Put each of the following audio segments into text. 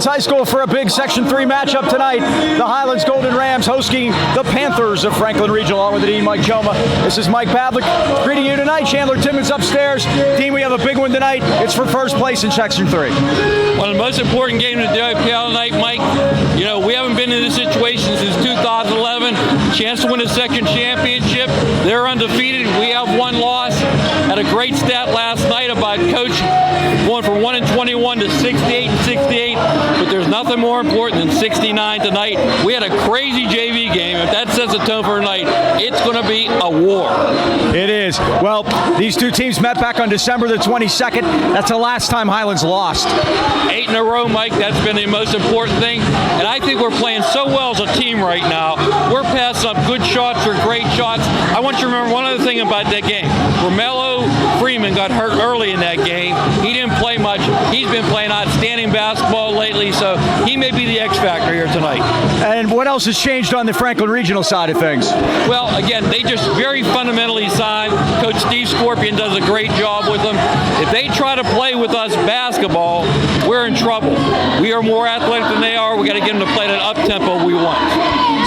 Highlands High School for a big Section 3 matchup tonight. The Highlands Golden Rams hosting the Panthers of Franklin Regional, along with the Dean, Mike Choma. This is Mike Pavlik greeting you tonight. Chandler Timmons upstairs. Dean, we have a big one tonight. It's for first place in Section 3. One of the most important games of the WPL tonight, Mike. You know, we haven't been in this situation since 2011. Chance to win a second championship. They're undefeated. We have one loss. Had a great stat last night about Coach going from 1-21 to 68-68. But there's nothing more important than 69 tonight. We had a crazy JV game. If that sets the tone for tonight, it's going to be a war. It is. Well, these two teams met back on December the 22nd. That's the last time Highlands lost. 8 in a row, Mike. That's been the most important thing. And I think we're playing so well as a team right now. We're passing up good shots or great shots. I want you to remember one other thing about that game. Romello Freeman got hurt early in that game. He didn't play much. He's been playing outstanding basketball lately, so he may be the X factor here tonight. And what else has changed on the Franklin Regional side of things? Well, again, they just very fundamentally signed. Coach Steve Scorpion does a great job with them. If they try to play with us basketball, we're in trouble. We are more athletic than they are. We got to get them to play at an up-tempo we want.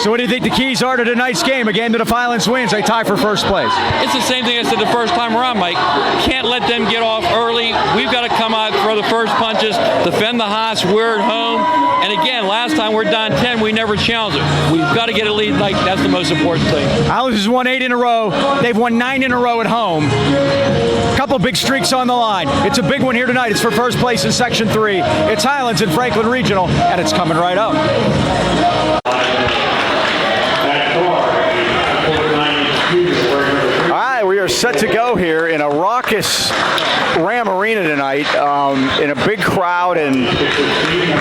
So what do you think the keys are to tonight's game? A game that if Highlands wins, they tie for first place. It's the same thing I said the first time around, Mike. Can't let them get off early. We've got to come out, throw the first punches, defend the house. We're at home. And again, last time we're down 10, we never challenged it. We've got to get a lead tonight. That's the most important thing. Highlands has won 8 in a row. They've won 9 in a row at home. A couple big streaks on the line. It's a big one here tonight. It's for first place in Section 3. It's Highlands and Franklin Regional, and it's coming right up. All right, we are set to go here in a raucous Ram Arena tonight, in a big crowd and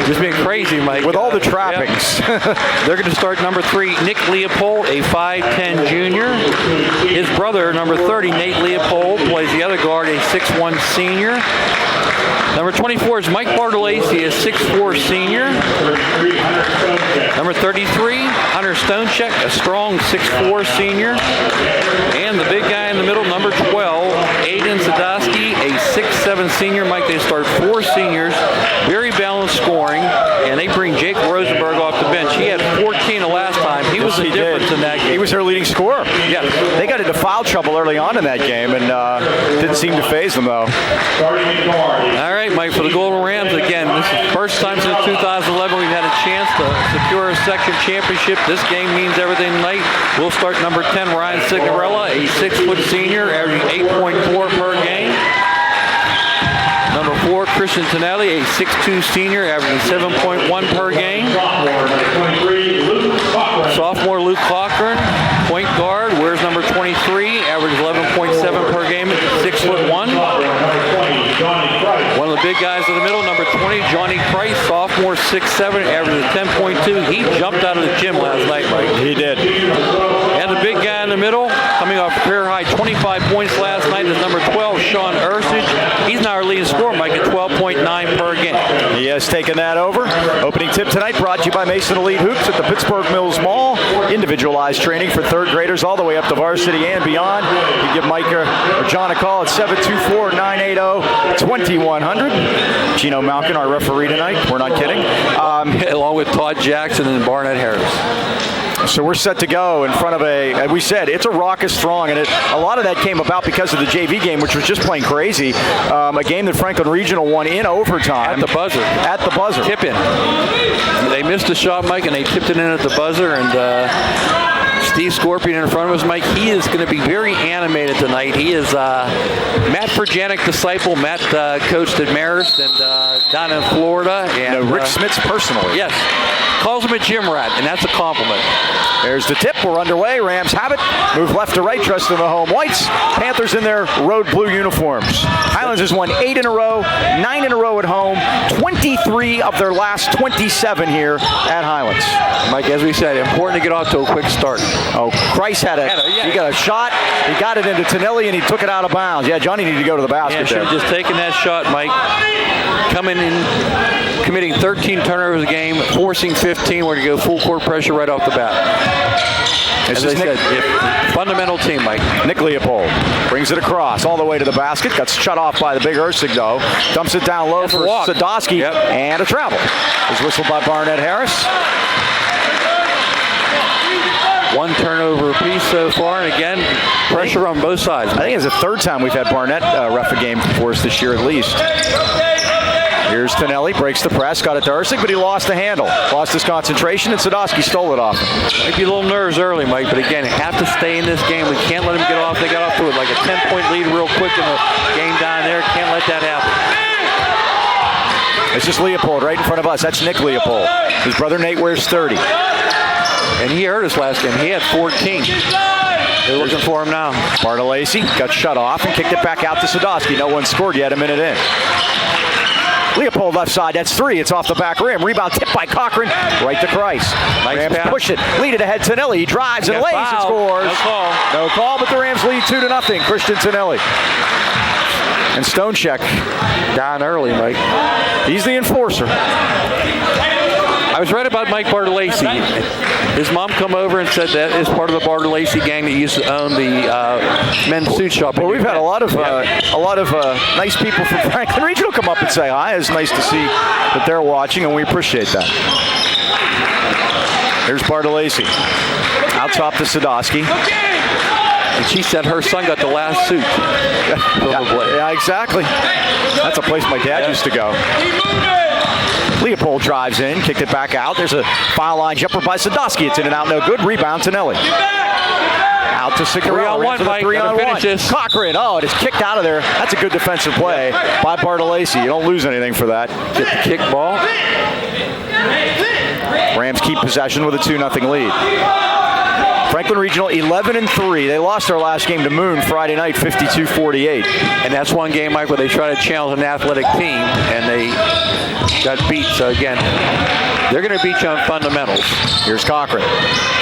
just being crazy, Mike. With all the trappings. Yep. They're going to start number 3, Nick Leopold, a 5'10 junior. His brother, number 30, Nate Leopold, plays the other guard, a 6'1 senior. Number 24 is Mike Bartolacci, a 6'4 senior. Number 33, Hunter Stonechek, a strong 6'4 senior. And the big guy in the middle, number 12, Aiden Sadowski, a 6'7 senior. Mike, they start 4 seniors, very balanced scoring, and they bring Jake Rosenberg off the bench. He had 14 the last time. He was the difference in that game. He was their leading scorer. Yes. They got into foul trouble early on in that game, and didn't seem to faze them, though. All right, Mike, for the Golden Rams, again, this is the first time since 2011 we've had a chance to secure a section championship. This game means everything tonight. We'll start number 10, Ryan Signorella, a 6-foot senior, averaging 8.4 per game. Number 4, Christian Tonelli, a 6'2 senior, averaging 7.1 per game. Sophomore Luke Cochran, point guard, wears number 23, averages 11.7 per game, 6'1". One of the big guys in the middle, number 20, Johnny Price, sophomore, 6'7", averages 10.2. He jumped out of the gym last night, Mike. He did. And the big guy in the middle, coming off career high 25 points last night, is number 12, Sean Ursich. He's now our leading scorer, Mike, at 12.9 per game. He has taken that over. Opening tip tonight brought to you by Mason Elite Hoops at the Pittsburgh Mills Mall. Individualized training for third graders all the way up to varsity and beyond. You give Mike or John a call at 724-980-2100. Gino Malkin, our referee tonight. We're not kidding. Along with Todd Jackson and Barnett Harris. So we're set to go in front of we said, it's a raucous throng, and a lot of that came about because of the JV game, which was just plain crazy. A game that Franklin Regional won in overtime. At the buzzer. At the buzzer. Tip in. They missed a shot, Mike, and they tipped it in at the buzzer, and Steve Scorpion in front of us, Mike. He is going to be very animated tonight. He is Matt Perjanik disciple. Matt coached at Marist and down in Florida. And Rick Smits personally. Yes. Calls him a gym rat, and that's a compliment. There's the tip. We're underway. Rams have it. Move left to right, dressed in the home whites. Panthers in their road blue uniforms. Highlands has won 8 in a row, 9 in a row at home, 23 of their last 27 here at Highlands. Mike, as we said, important to get off to a quick start. Oh, Christ he got a shot. He got it into Tonelli, and he took it out of bounds. Yeah, Johnny needed to go to the basket. Yeah, should have just taken that shot, Mike. Coming in, committing 13 turnovers a game, forcing 15. We're going to go full court pressure right off the bat. As I said, fundamental team, Mike. Nick Leopold brings it across all the way to the basket. Got shut off by the big Ursig, though. Dumps it down low for Sadowski, and a travel. Is whistled by Barnett Harris. One turnover apiece so far, and again, pressure on both sides. I think it's the third time we've had Barnett ref a game for us this year at least. Here's Tonelli, breaks the press, got it to Ursig, but he lost the handle. Lost his concentration, and Sadowski stole it off him. Maybe a little nerves early, Mike, but again, have to stay in this game. We can't let them get off. They got off to it like a 10-point lead real quick in the game down there. Can't let that happen. It's just Leopold right in front of us. That's Nick Leopold. His brother Nate wears 30. And he hurt us last game. He had 14. They're looking for him now. Bartolacci got shut off and kicked it back out to Sadowski. No one scored yet, a minute in. Leopold left side, that's 3. It's off the back rim. Rebound tipped by Cochran. Right to Christ. Nice Rams pass. push it. Lead it ahead. Tonelli. He drives and lays and scores. No call. No call, but the Rams lead 2-0. Christian Tonelli. And Stonecheck down early, Mike. He's the enforcer. I was right about Mike Bartolacci. His mom come over and said that is part of the Bartolacci gang that used to own the men's suit shop. Well, we've had a lot of nice people from Franklin Regional come up and say hi. It's nice to see that they're watching, and we appreciate that. Here's Bartolacci. Out top to Sadowski. And she said her son got the last suit. Yeah, exactly. That's a place my dad used to go. Leopold drives in, kicked it back out. There's a foul line jumper by Sadowski. It's in and out, no good. Rebound Tonelli. Out to Signorella. 3-on-1, Mike. 3-on-1. Cochran. Oh, it is kicked out of there. That's a good defensive play by Bartolacci. You don't lose anything for that. Get the kick ball. Rams keep possession with a 2-0 lead. Franklin Regional 11-3. They lost their last game to Moon Friday night, 52-48. And that's one game, Mike, where they try to challenge an athletic team, and they got beat. So again, they're going to beat you on fundamentals. Here's Cochran.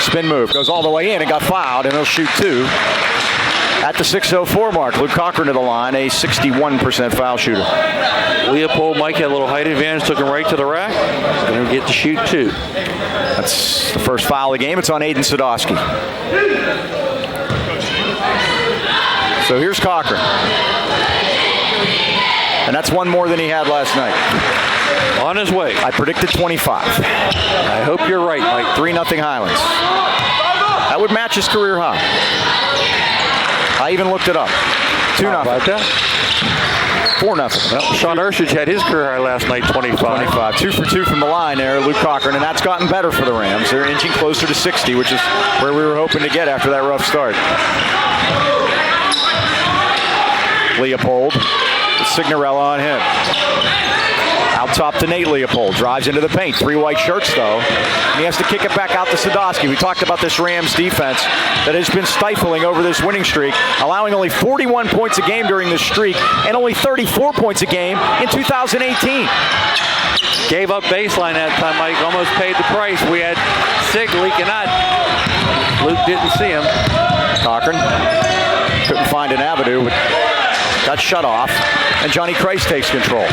Spin move. Goes all the way in and got fouled, and he'll shoot 2. At the 6:04 mark, Luke Cochran to the line, a 61% foul shooter. Leopold, Mike had a little height advantage, took him right to the rack. Going to get to shoot 2. That's the first foul of the game. It's on Aiden Sadowski. So here's Cochran. And that's one more than he had last night. On his way. I predicted 25. I hope you're right, Mike. 3-0 Highlands. That would match his career high. I even looked it up. 2-0. 4-0. Well, Sean Urshage had his career high last night, 25. 2 for 2 from the line there, Luke Cochran, and that's gotten better for the Rams. They're inching closer to 60, which is where we were hoping to get after that rough start. Leopold, Signorella on him. Out top to Nate Leopold, drives into the paint. 3 white shirts, though. And he has to kick it back out to Sadowski. We talked about this Rams defense that has been stifling over this winning streak, allowing only 41 points a game during this streak and only 34 points a game in 2018. Gave up baseline that time, Mike. Almost paid the price. We had Sig leaking out. Luke didn't see him. Cochran couldn't find an avenue, but got shut off. And Johnny Christ takes control.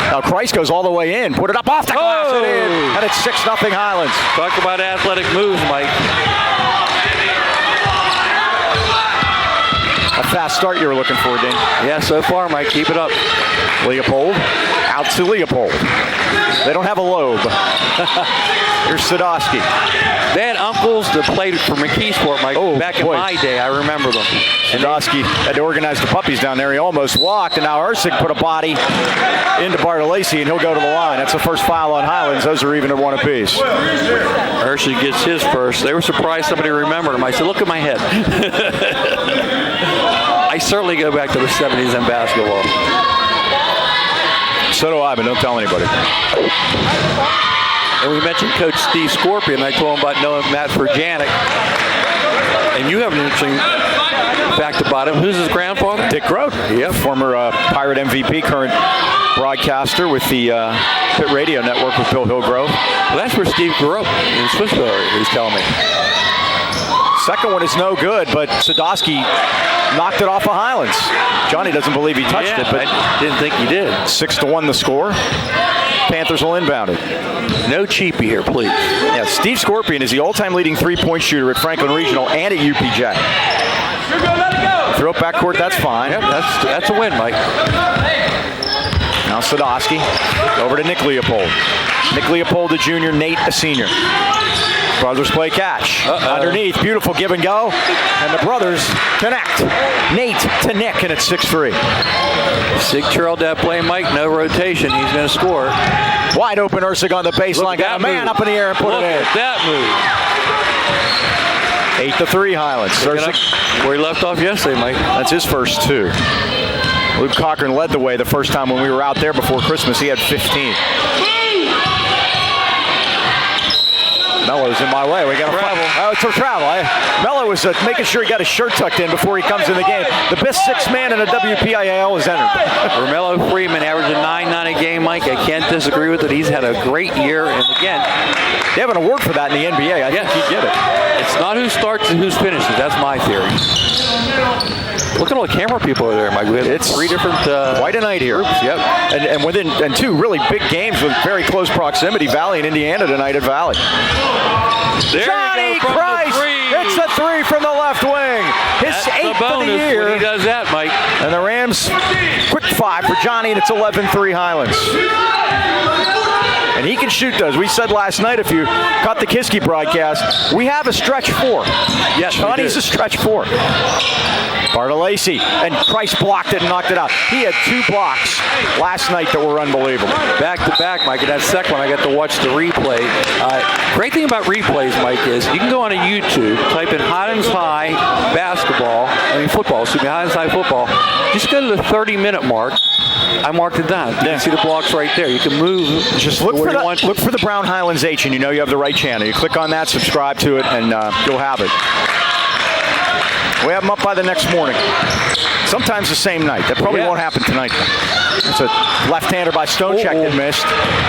Now Christ goes all the way in, put it up off the glass and in, and it's 6-0 Highlands. Talk about athletic moves, Mike. A fast start you were looking for, Dean. Yeah, so far, Mike. Keep it up. Leopold, out to Leopold. They don't have a lobe. Here's Sadowski. They had uncles that played for McKeesport, Mike. Back in my day, I remember them. Sadowski had to organize the puppies down there. He almost walked, and now Ursig put a body into Bartolacci, and he'll go to the line. That's the first foul on Highlands. Those are even at 1 apiece. Ursig gets his first. They were surprised somebody remembered him. I said, look at my head. I certainly go back to the 70s in basketball. So do I, but don't tell anybody. And we mentioned Coach Steve Scorpion. I told him about knowing Matt Furjanic. And you have an interesting fact about him. Who's his grandfather? Dick Grote. Yeah, former Pirate MVP, current broadcaster with the Pit Radio Network with Bill Hillgrove. Well, that's where Steve grew up, in Swissville, he's telling me. Second one is no good, but Sadowski knocked it off of Highlands. Johnny doesn't believe he touched it, but I didn't think he did. 6-1 the score. Panthers will inbound it. No cheapie here, please. Yeah, Steve Scorpion is the all-time leading three-point shooter at Franklin Regional and at UPJ. Throw it backcourt, that's fine. Yep, that's a win, Mike. Now Sadowski over to Nick Leopold. Nick Leopold, a junior, Nate, a senior. Brothers play catch. Underneath, beautiful give and go. And the brothers connect. Nate to Nick, and it's 6-3. Sig trailed that play, Mike. No rotation. He's going to score. Wide open Ursig on the baseline. Got a man move. up in the air and put Look it in. at that move. 8-3 Highlands. Ursig, where he left off yesterday, Mike. that's his first 2. Luke Cochran led the way the first time when we were out there before Christmas. He had 15. Mello's in my way. We got to travel. Oh, it's for travel. Mello was making sure he got his shirt tucked in before he comes in the game. The best 6th man in the WPIAL is entered. Romello Freeman averaging 9-9 a game, Mike. I can't disagree with it. He's had a great year. And again, they have an award for that in the NBA. I think he'd get it. It's not who starts and who finishes. That's my theory. Look at all the camera people over there, Mike. We have 3 different quite a night here. Groups. Yep. And 2 really big games with very close proximity. Valley and Indiana tonight at Valley. There Johnny Christ! It's a 3 from the left wing. His 8th of the year. When he does that, Mike. And the Rams, quick 5 for Johnny, and it's 11-3 Highlands. And he can shoot those. We said last night, if you caught the Kiski broadcast, we have a stretch 4. Yes, Johnny's a stretch 4. Bartolacci, and Christ blocked it and knocked it out. He had 2 blocks last night that were unbelievable. Back to back, Mike. And that second one, I got to watch the replay. Great thing about replays, Mike, is you can go on a YouTube, type in Highlands High football, Highlands High football. Just go to the 30-minute mark. I marked it down. You can see the blocks right there. You can move. Just look for the Brown Highlands H, and you know you have the right channel. You click on that, subscribe to it, and you'll have it. We have them up by the next morning. Sometimes the same night. That probably won't happen tonight. It's a left-hander by Stonecheck that missed.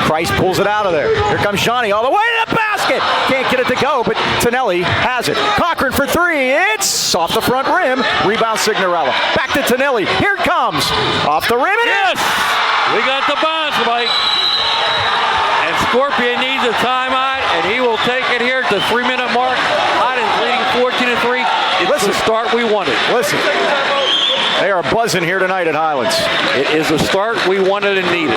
Christ pulls it out of there. Here comes Johnny all the way to the basket. Can't get it to go, but Tonelli has it. Cochran for 3. It's off the front rim. Rebound Signorella. Back to Tonelli. Here it comes. Off the rim. Yes! We got the bounce, Mike. And Scorpion needs a timeout, and he will take it here at the 3-minute mark. Highlands leading 14-3. It's the start we wanted. Listen. They are buzzing here tonight at Highlands. It is the start we wanted and needed.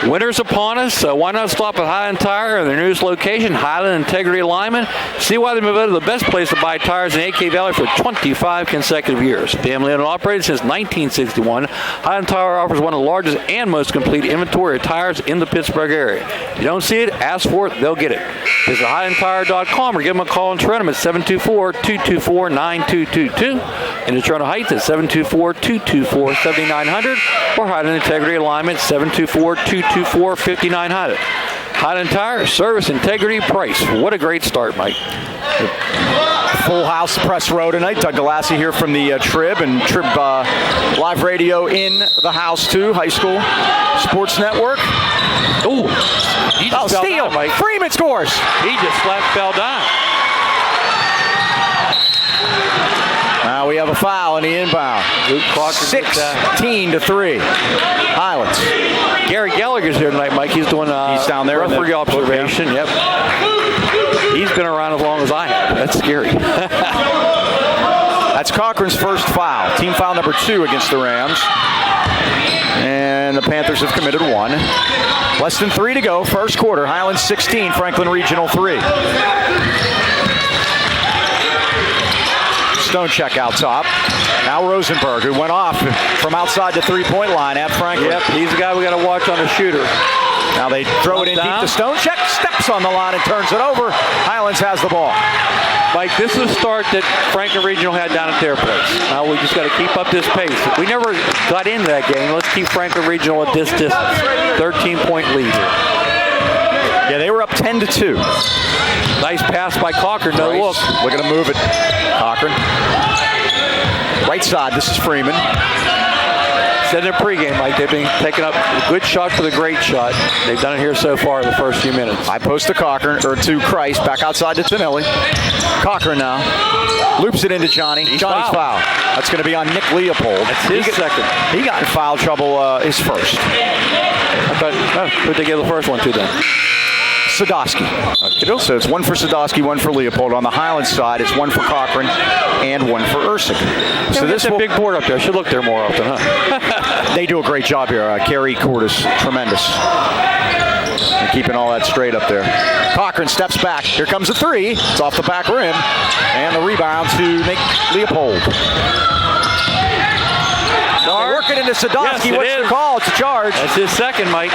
Winter's upon us, so why not stop at Highland Tire and their newest location, Highland Integrity Alignment. See why they've been voted the best place to buy tires in AK Valley for 25 consecutive years. Family owned and operated since 1961, Highland Tire offers one of the largest and most complete inventory of tires in the Pittsburgh area. If you don't see it, ask for it, they'll get it. Visit HighlandTire.com or give them a call and Toronto at 724-224-9222. In the Toronto Heights at 724-224-7900 or Highland Integrity Alignment 724-224-5900. Highland Tire, service, integrity, price. What a great start, Mike. Full house press row tonight. Doug Galassi here from the Trib and Trib Live Radio in the house too. High School Sports Network. Ooh. Steal. Down, Mike. Freeman scores. He just fell down. Now we have a foul in the inbound. 16-3. Highlands. Gary Gallagher's here tonight, Mike. He's doing he's down there referee observation. Yep. He's been around as long as I have. That's scary. That's Cochran's first foul. Team foul number 2 against the Rams. And the Panthers have committed 1. Less than 3 to go. First quarter. Highlands 16, Franklin Regional 3. Stonecheck out top. Now Rosenberg, who went off from outside the three-point line at Franklin. Yep, he's the guy we got to watch on the shooter. Now they throw it in deep to Stonecheck. Steps on the line and turns it over. Highlands has the ball. Mike, this is a start that Franklin Regional had down at their place. Now we just got to keep up this pace. We never got into that game. Let's keep Franklin Regional at this distance. 13-point lead here. Yeah, they were up 10-2. Nice pass by Cochran. No look. Look at him move it. Cochran. Right side. This is Freeman. said in the pregame, Mike, they've been taking up a good shot for the great shot. They've done it here so far in the first few minutes. I post to Cochran, or to Christ, back outside to Tonelli. Cochran now. Loops it into Johnny. Johnny's foul. That's going to be on Nick Leopold. That's his second. He got in foul trouble his first. I thought, who'd they give the first one to then? Sadowski. So it's one for Sadowski, one for Leopold. On the Highlands side, it's one for Cochran and one for Ersic. So this big board up there. Should look there more often, huh? They do a great job here. Kerry Cordes, tremendous. And keeping all that straight up there. Cochran steps back. Here comes a three. It's off the back rim. And the rebound to Nick Leopold. Working into Sadowski. Yes, What's the call? It's a charge. That's his second, Mike.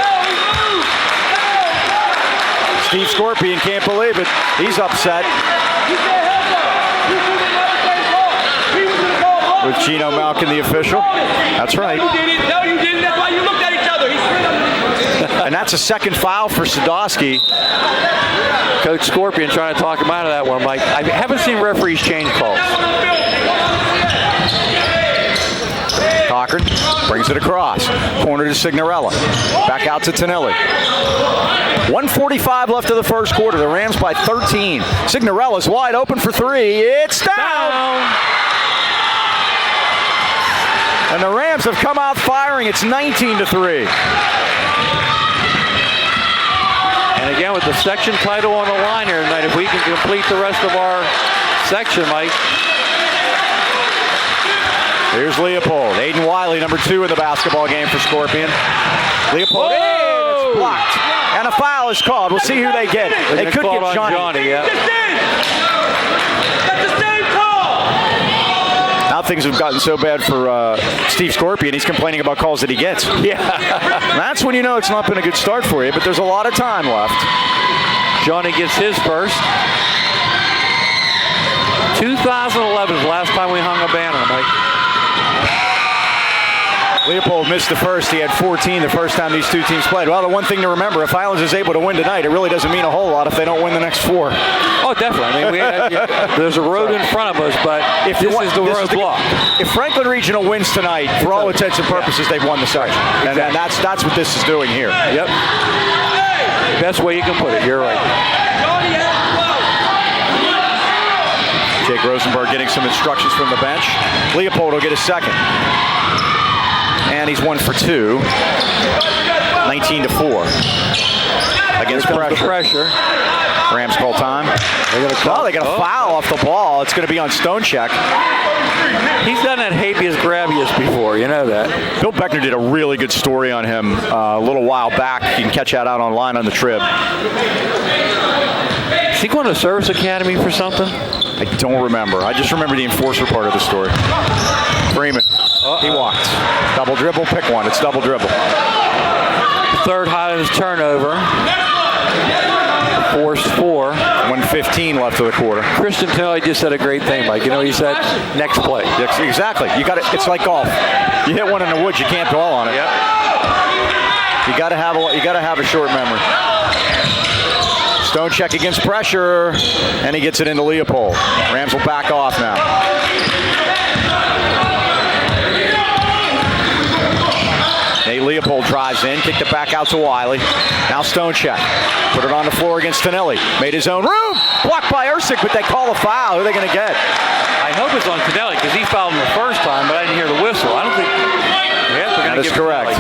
Steve Scorpion can't believe it. He's upset. With Gino Malkin, the official. That's right. No, you didn't. That's why you looked at each other. And that's a second foul for Sadowski. Coach Scorpion trying to talk him out of that one, Mike. I haven't seen referees change calls. Cochran brings it across. Corner to Signorella. Back out to Tonelli. 1:45 left of the first quarter. The Rams by 13. Signorella's wide open for three. It's down. And the Rams have come out firing. It's 19-3. And again, with the section title on the line here tonight, if we can complete the rest of our section, Mike. Here's Leopold. Aiden Wiley, number 2 in the basketball game for Scorpion. Leopold, it's blocked. And a foul is called. We'll see who they get. They could get Johnny. Yeah. That's the same call. Now things have gotten so bad for Steve Scorpion, he's complaining about calls that he gets. Yeah. That's when you know it's not been a good start for you, but there's a lot of time left. Johnny gets his first. 2011 is the last time we hung a banner, Mike. Leopold missed the first. He had 14 the first time these two teams played. Well, the one thing to remember, if Highlands is able to win tonight, it really doesn't mean a whole lot if they don't win the next 4. Oh, definitely. I mean, there's a road in front of us, but if this is the road block. If Franklin Regional wins tonight, for all intents and purposes, they've won the section. Exactly. And that's what this is doing here. Yep. Best way you can put it. You're right. Jake Rosenberg getting some instructions from the bench. Leopold will get his second. And he's 1 for 2. 19-4. Against pressure. Rams call time. They got a foul off the ball. It's going to be on Stonecheck. He's done that habeas gravius before. You know that. Bill Beckner did a really good story on him a little while back. You can catch that out online on the Trib. Is he going to service academy for something? I don't remember. I just remember the enforcer part of the story. Freeman. He walked. Double dribble, pick one. It's double dribble. Third Highlands turnover. Forced 4. 1:15 left of the quarter. Christian Tilley just said a great thing, Mike. You know what he said? Next play. Yes, exactly. You got it. It's like golf. You hit one in the woods, you can't dwell on it. Yep. You got to have a short memory. Stonecheck against pressure, and he gets it into Leopold. Rams will back off now. Nate Leopold drives in, kicked it back out to Wiley. Now Stonecheck. Put it on the floor against Tonelli. Made his own room. Blocked by Ersic, but they call a foul. Who are they going to get? I hope it's on Tonelli because he fouled him the first time, but I didn't hear the whistle. I don't think. That is correct.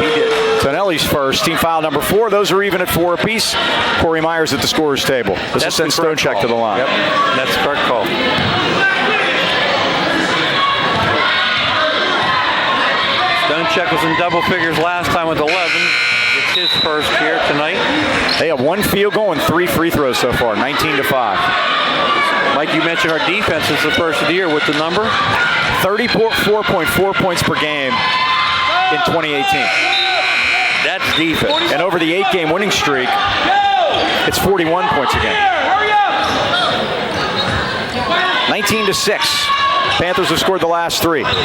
Tonelli's first. Team foul number 4. Those are even at 4 apiece. Corey Myers at the scorer's table. This will send Stonecheck to the line. Yep. That's the correct call. Stonecheck was in double figures last time with 11. It's his first here tonight. They have 1 field goal and 3 free throws so far, 19-5. Mike, you mentioned our defense is the first of the year. What's the number? 34.4 points per game in 2018. That's defense. And over the 8-game winning streak, it's 41 points a game. 19-6. Panthers have scored the last 3. Rams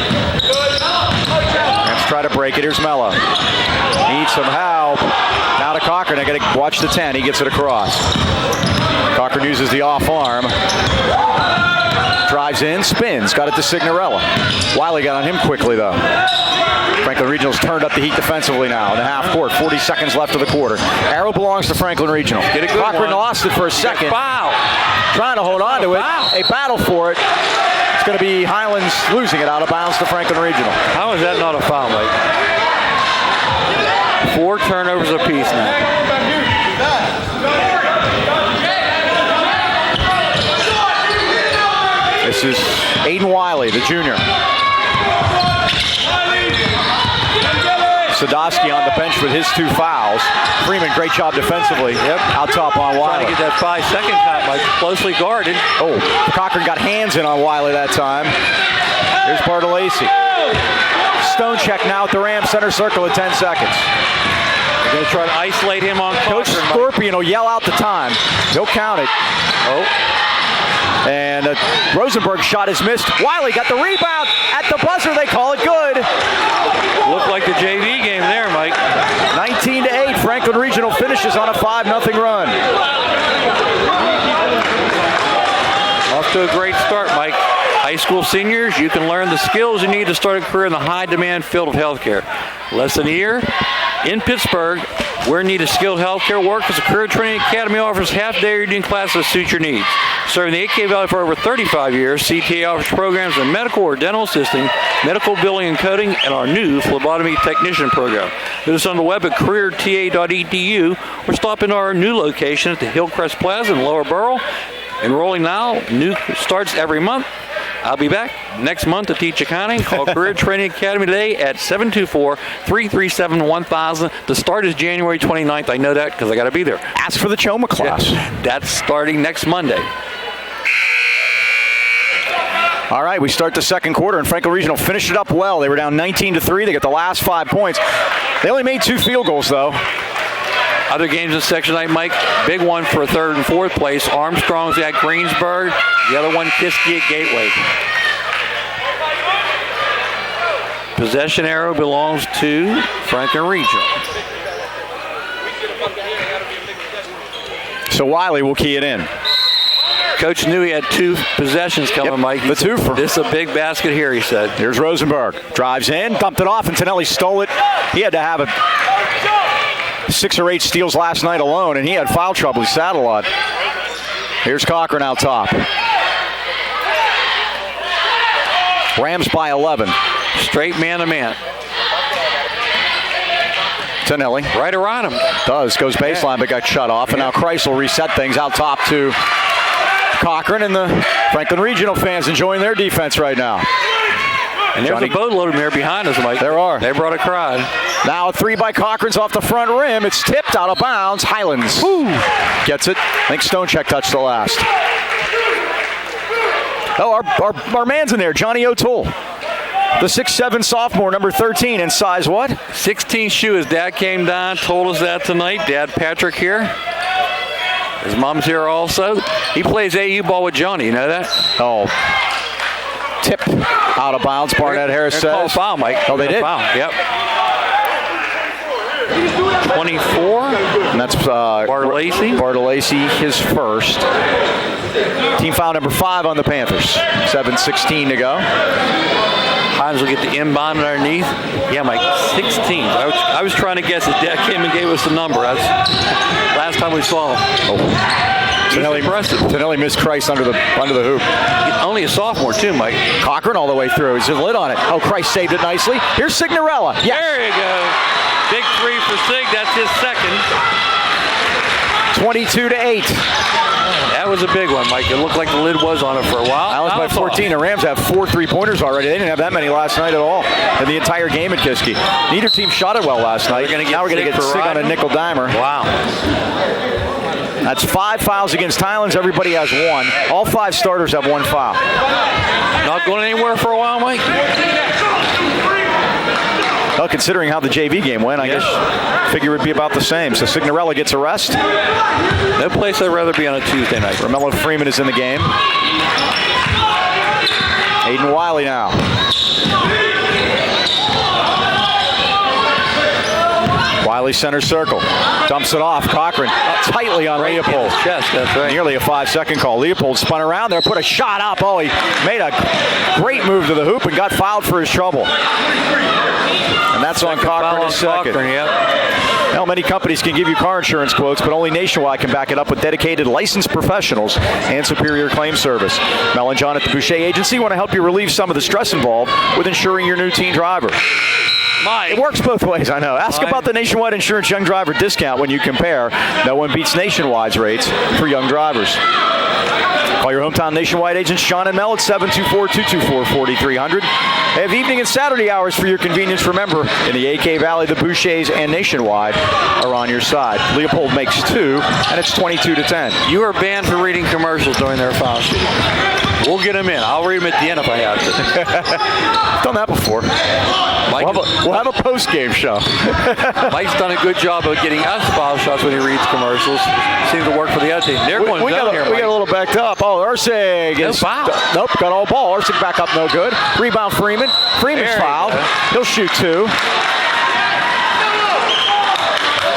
try to break it. Here's Mello. Needs some help. Now to Cochran. I got to watch the 10. He gets it across. Cochran uses the off arm. Drives in, spins. Got it to Signorella. Wiley got on him quickly, though. Franklin Regional's turned up the heat defensively now in the half court. 40 seconds left of the quarter. Arrow belongs to Franklin Regional. Get a good Cochran one. lost it for a second. Foul. Trying to hold on to it. A battle for it. It's going to be Highlands losing it out of bounds to Franklin Regional. How is that not a foul, Mike? 4 turnovers apiece now. This is Aiden Wiley, the junior. Sadowski on the bench with his 2 fouls. Freeman, great job defensively. Yep, out top on Wiley. Trying to get that 5-second count, Mike. Closely guarded. Oh, Cochran got hands in on Wiley that time. Here's Bartolacci. Stone check now at the Ram center circle at 10 seconds. They're going to try to isolate him on Coach Cochran. Scorpion will yell out the time. He'll count it. Oh. And Rosenberg's shot is missed. Wiley got the rebound. At the buzzer, they call it good. Looked like the JV game there, Mike. 19-8. Franklin Regional finishes on a 5-0 run. Off to a great start, Mike. High school seniors, you can learn the skills you need to start a career in the high-demand field of healthcare. Less than a year in Pittsburgh, where in need of skilled healthcare workers, a career training academy offers half-day reading classes that suit your needs. Serving the AK Valley for over 35 years, CTA offers programs in medical or dental assisting, medical billing and coding, and our new phlebotomy technician program. Visit us on the web at careerta.edu or stop in our new location at the Hillcrest Plaza in Lower Borough. Enrolling now, new starts every month. I'll be back next month to teach accounting. Call Career Training Academy today at 724-337-1000. The start is January 29th. I know that because I got to be there. Ask for the Choma class. Yeah, that's starting next Monday. All right, we start the second quarter, and Franklin Regional finished it up well. They were down 19-3. They got the last 5 points. They only made 2 field goals, though. Other games in section tonight, Mike. Big one for 3rd and 4th place. Armstrong's at Greensburg. The other one, Kiski at Gateway. Possession arrow belongs to Franklin Regional. So Wiley will key it in. Coach knew he had 2 possessions coming, Mike. The 2 for. This is a big basket here, he said. Here's Rosenberg. Drives in, dumped it off, and Tonelli stole it. He had to have 6 or 8 steals last night alone, and he had foul trouble. He sat a lot. Here's Cochran out top. Rams by 11. Straight man-to-man. Tonelli. Right around him. Goes baseline, but got shut off. And now Christ will reset things out top to Cochran, and the Franklin Regional fans enjoying their defense right now. And there's a boatload of them there behind us, Mike. There are. They brought a crowd. Now a 3 by Cochran's off the front rim. It's tipped out of bounds. Highlands gets it. I think Stonecheck touched the last. Oh, our man's in there, Johnny O'Toole. The 6'7" sophomore, number 13, in size what? 16 shoe. His dad came down, told us that tonight. Dad Patrick here. His mom's here also. He plays AU ball with Johnny, you know that? Oh. Tip out of bounds, Barnett Harris says. Called foul, Mike. Oh, they did? Foul. Yep. 24. And that's Bartolacci, his first. Team foul number 5 on the Panthers. 7:16 to go. Hines will get the inbound underneath. Yeah, Mike, 16. I was trying to guess. His dad came and gave us the number. That's last time we saw him. Oh. Tonelli missed Christ under the hoop. He's only a sophomore too, Mike. Cochran all the way through. He's just lit on it. Oh, Christ saved it nicely. Here's Signorella. Yes. There you go. Big 3 for Sig. That's his second. 22-8. That was a big one, Mike. It looked like the lid was on it for a while. Highlands by 14. The Rams have 4 3-pointers already. They didn't have that many last night at all in the entire game at Kiski. Neither team shot it well last night. Now we're going to get Sig on a nickel dimer. Wow. That's 5 fouls against Highlands. Everybody has 1. All 5 starters have 1 foul. Not going anywhere for a while, Mike? Well, considering how the JV game went, I guess figure it would be about the same. So Signorella gets a rest. No place I'd rather be on a Tuesday night. Romello Freeman is in the game. Aiden Wiley now. Wiley center circle. Dumps it off. Cochran tightly on Leopold. Chest, that's right. Nearly a 5-second call. Leopold spun around there, put a shot up. Oh, he made a great move to the hoop and got fouled for his trouble. And That's on Cochran is second. Well, many companies can give you car insurance quotes, but only Nationwide can back it up with dedicated licensed professionals and superior claim service. Mel and John at the Boucher Agency want to help you relieve some of the stress involved with insuring your new teen driver. It works both ways, I know. Ask about the Nationwide Insurance Young Driver discount when you compare. No one beats Nationwide's rates for young drivers. Call your hometown Nationwide agents, John and Mel, at 724-224-4300. They have evening and Saturday hours for your convenience. Remember, in the AK Valley, the Bouchers and Nationwide are on your side. Leopold makes 2, and it's 22-10. You are banned for reading commercials during their foul shooting. We'll get them in. I'll read them at the end if I have to. Done that before. We'll have a post-game show. Mike's done a good job of getting us foul shots when he reads commercials. Seems to work for the other team. They're going down here, We got a little backed up. Oh, Ursig is... Nope, got all ball. Ursig back up, no good. Rebound, Freeman. Freeman's fouled. He'll shoot 2.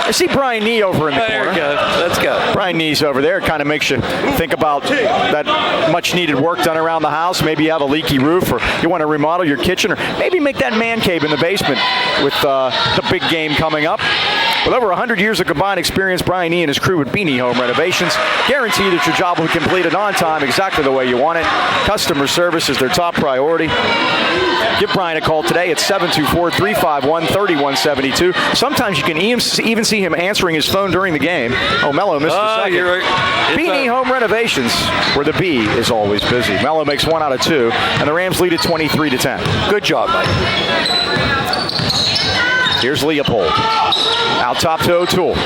I see Brian Nee over in the corner. There we go. Let's go. Brian Nee's over there. It kind of makes you think about that much-needed work done around the house. Maybe you have a leaky roof, or you want to remodel your kitchen, or maybe make that man cave in the basement with the big game coming up. With over 100 years of combined experience, Brian Nee and his crew at Beanie Home Renovations guarantee that your job will be completed on time, exactly the way you want it. Customer service is their top priority. Give Brian a call today at 724-351-3172. Sometimes you can even see him answering his phone during the game. Oh, Mello missed the second. You're right. Beanie Home Renovations, where the B is always busy. Mello makes 1 out of 2, and the Rams lead at 23-10. Good job, Mike. Here's Leopold. Out top to O'Toole.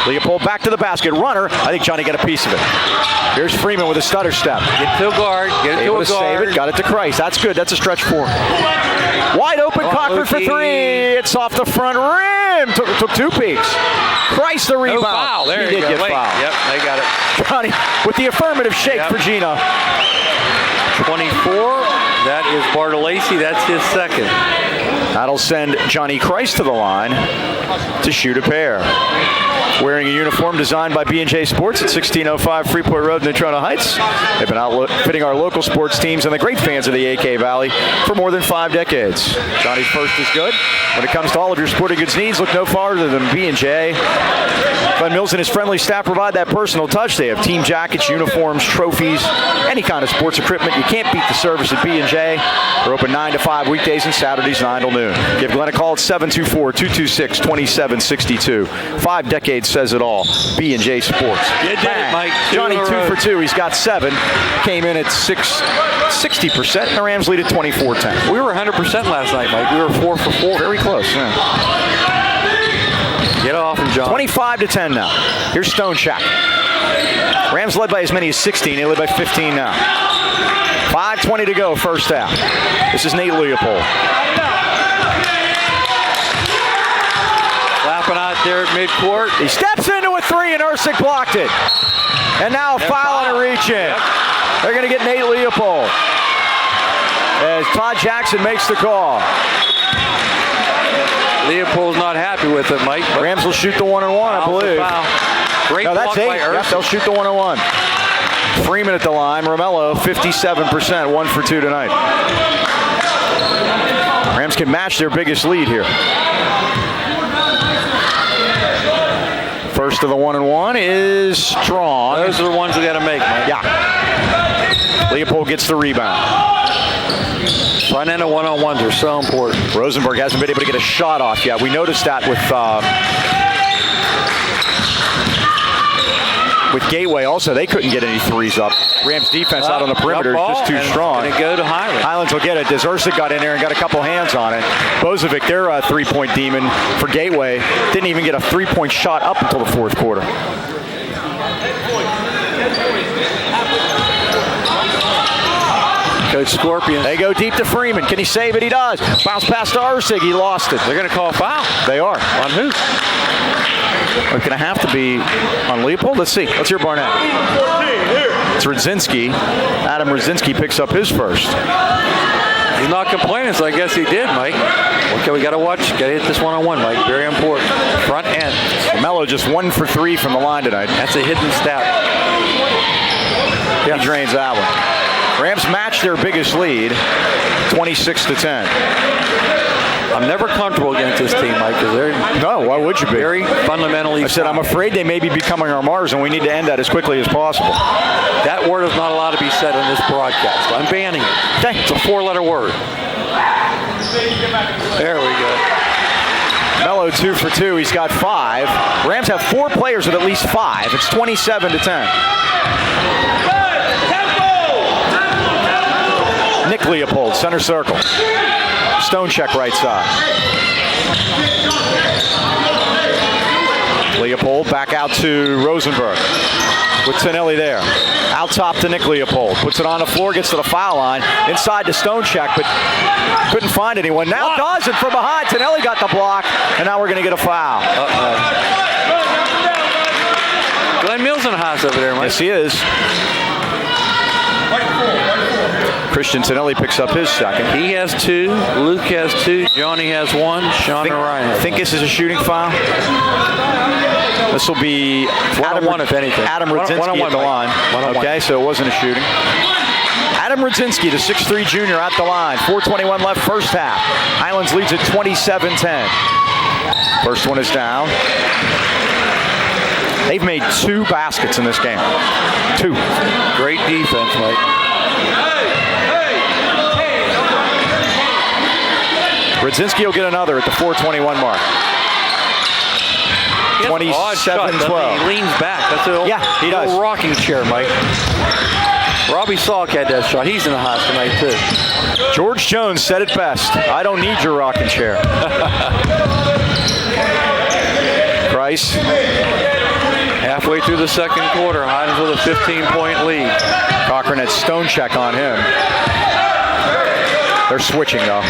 Leopold back to the basket. Runner. I think Johnny got a piece of it. Here's Freeman with a stutter step. Get to a guard. Get it to a guard. Save it. Got it to Christ. That's good. That's a stretch 4. Wide open. Cochran for 3. It's off the front rim. Took 2 peeks. Christ the rebound. No foul. There he you did go. get fouled. Yep, they got it. Johnny with the affirmative shake for Gina. 24. That is Bartolacci. That's his second. That'll send Johnny Christ to the line to shoot a pair. Wearing a uniform designed by B&J Sports at 1605 Freeport Road in Natrona Heights. They've been outfitting our local sports teams and the great fans of the AK Valley for more than 5 decades. Johnny's first is good. When it comes to all of your sporting goods needs, look no farther than B&J. Glenn Mills and his friendly staff provide that personal touch. They have team jackets, uniforms, trophies, any kind of sports equipment. You can't beat the service at B&J. They're open 9 to 5 weekdays and Saturdays 9 till noon. Give Glenn a call at 724-226-2762. 5 decades says it all. B&J Sports. You did it, Mike. Johnny 2 for 2. He's got 7. Came in at 60%. And the Rams lead at 24-10. We were 100% last night, Mike. We were 4 for 4. Very close. Yeah. Get off him, John. 25-10 now. Here's Stonechak. Rams led by as many as 16. They led by 15 now. 5:20 to go, first half. This is Nate Leopold. Lapping out there at midcourt. He steps into a 3, and Ursig blocked it. And now a foul and a reach in. They're going to get Nate Leopold as Todd Jackson makes the call. Leopold's not happy with it, Mike. Rams will shoot the 1-and-1, I believe. Great No, that's block 8. by Ursig. Yep, they'll shoot the 1-and-1. Freeman at the line. Romello, 57%, 1 for 2 tonight. Rams can match their biggest lead here. First of the 1-and-1 is strong. Those are the ones we got to make, Mike. Yeah. Leopold gets the rebound. Front end of 1-on-1s are so important. Rosenberg hasn't been able to get a shot off yet. We noticed that with Gateway also. They couldn't get any 3s up. Rams defense out on the perimeter is just too strong. And go to Highlands. Highlands will get it. Ursig got in there and got a couple hands on it. Bozovic, their 3-point demon for Gateway, didn't even get a 3-point shot up until the 4th quarter. Coach Scorpion. They go deep to Freeman. Can he save it? He does. Bounce pass to Ursig. He lost it. They're going to call a foul. They are. On who? It's going to have to be on Leopold. Let's see. Let's hear Barnett. It's Radzinski. Adam Radzinski picks up his first. He's not complaining, so I guess he did, Mike. Okay, we got to watch. Got to hit this 1-on-1, Mike. Very important. Front end. Mello just 1 for 3 from the line tonight. That's a hidden stat. He drains that one. Rams match their biggest lead, 26-10. I I'm never comfortable against this team, Mike, because they're No, why would you be? very fundamentally I said, I'm afraid they may be becoming our Mars, and we need to end that as quickly as possible. That word is not allowed to be said in this broadcast. I'm banning it. Okay. It's a 4-letter word. There we go. Mello 2 for 2. He's got 5. Rams have 4 players with at least 5. It's 27-10. Nick Leopold, center circle. Stone check right side. Leopold back out to Rosenberg with Tonelli there. Out top to Nick Leopold. Puts it on the floor, gets to the foul line. Inside to Stone check, but couldn't find anyone. Now does it from behind. Tonelli got the block, and now we're going to get a foul. Glenn Mills in the house over there, Mike. Yes, he is. Christian Tonelli picks up his second. He has 2. Luke has 2. Johnny has 1. Sean and Ryan has think 1. this is a shooting foul. This will be One-on-one, if anything. Adam Rudzinski at the line. Okay, so it wasn't a shooting. Adam Rudzinski, the 6'3 junior, at the line. 4:21 left first half. Highlands leads at 27-10. First one is down. They've made 2 baskets in this game. 2. Great defense, Mike. Rudzinski will get another at the 4:21 mark. 27-12. He leans back. That's a he does. little rocking chair, Mike. Robbie Salk had that shot. He's in the house tonight, too. George Jones said it best. I don't need your rocking chair. Price. Halfway through the second quarter, Highlands with a 15-point lead. Cochran had Stone check on him. They're switching, though.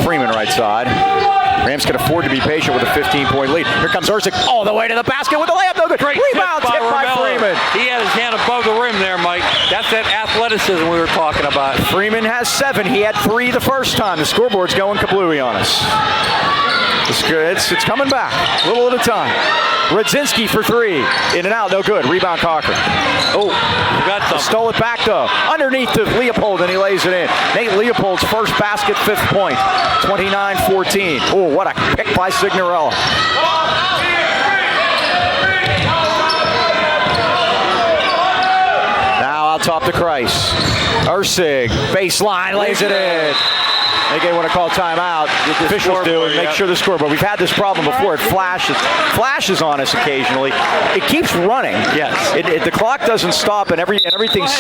Freeman right side. Rams can afford to be patient with a 15-point lead. Here comes Ersic all the way to the basket with the layup. No good. Great Rebound tip tip by Romello. Freeman. He had his hand above the rim there, Mike. That's that athleticism we were talking about. Freeman has 7. He had 3 the first time. The scoreboard's going kablooey on us. It's coming back, a little at a time. Rudzinski for 3. In and out, no good. Rebound Cochran. Oh, got something. Stole it back, though. Underneath to Leopold, and he lays it in. Nate Leopold's first basket, 5th point. 29-14. Oh, what a pick by Signorella. Now out top to Kreis. Ersig, baseline, lays it in. They want to call timeout. The officials do and make sure the scoreboard. We've had this problem before. It flashes on us occasionally. It keeps running. Yes. The clock doesn't stop, and everything's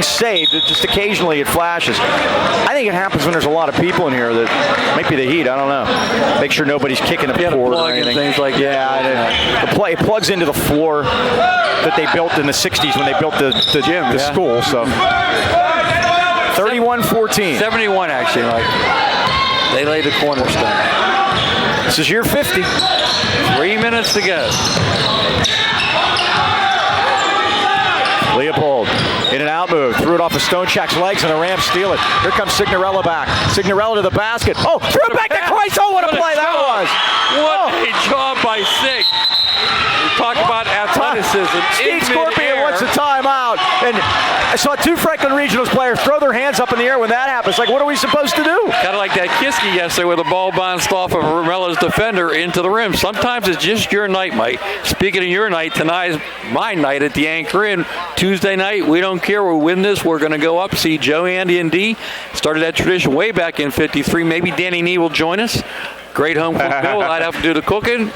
saved. It just occasionally it flashes. I think it happens when there's a lot of people in here. That might be the heat. I don't know. Make sure nobody's kicking a board or anything. Things like that. It plugs into the floor that they built in the '60s when they built the gym, the school. So. 31-14. 71, actually, Mike. They laid the cornerstone. This is year 50. 3 minutes to go. Leopold, in and out move. Threw it off of Stonecheck's legs, and the Rams steal it. Here comes Signorella back. Signorella to the basket. Oh, threw it back to Kreis. Oh, what a play that was. What a job by Sig. We talk about athleticism. Steve Scorpion wants a timeout. And I saw 2 Franklin Regionals players throw their hands up in the air when that happens. Like, what are we supposed to do? Kind of like that Kiski yesterday where the ball bounced off of Romella's defender into the rim. Sometimes it's just your night, Mike. Speaking of your night, tonight is my night at the Anchor Inn. Tuesday night, we don't care. We'll win this. We're going to go up, see Joe, Andy, and Dee. Started that tradition way back in '53. Maybe Danny Nee will join us. Great home cooked meal. I'd have to do the cooking.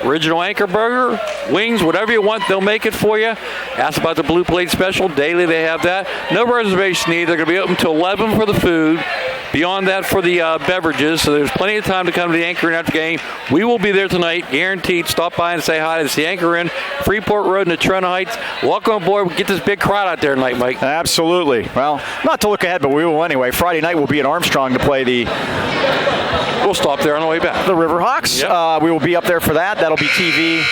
Original Anchor Burger, wings, whatever you want, they'll make it for you. Ask about the Blue Plate Special. Daily, they have that. No reservation need. They're going to be open until 11 for the food. Beyond that for the beverages. So there's plenty of time to come to the Anchor Inn after the game. We will be there tonight, guaranteed. Stop by and say hi. It's the Anchor Inn, Freeport Road in Natrona Heights. Welcome aboard. We get this big crowd out there tonight, Mike. Absolutely. Well, not to look ahead, but we will anyway. Friday night we'll be at Armstrong to play We'll stop there on the way back. the Riverhawks. Yep. We will be up there for that. That'll be TV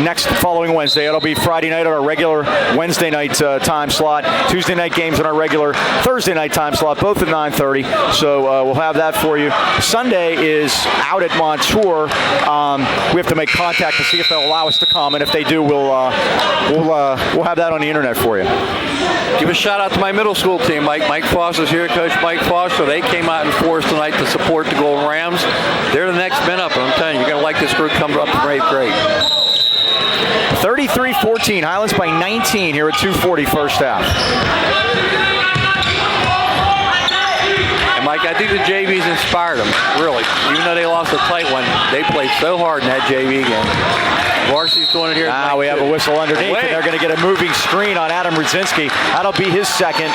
next following Wednesday. It'll be Friday night on our regular Wednesday night time slot. Tuesday night games on our regular Thursday night time slot, both at 9:30. So we'll have that for you. Sunday is out at Montour. We have to make contact to see if they'll allow us to come, and if they do, we'll have that on the internet for you. Give a shout out to my middle school team, Mike. Mike Foster's here, Coach Mike Foster. They came out in force tonight to support the Golden Rams. They're the next men up, and I'm telling you, you're going to like this group coming up from 8th grade. 33-14, Highlands by 19 here at 2:40 first half. And Mike, I think the JVs inspired them, really. Even though they lost a tight one, they played so hard in that JV game. Varsy's doing it here. Now we have a whistle underneath, and they're going to get a moving screen on Adam Rudzinski. That'll be his second.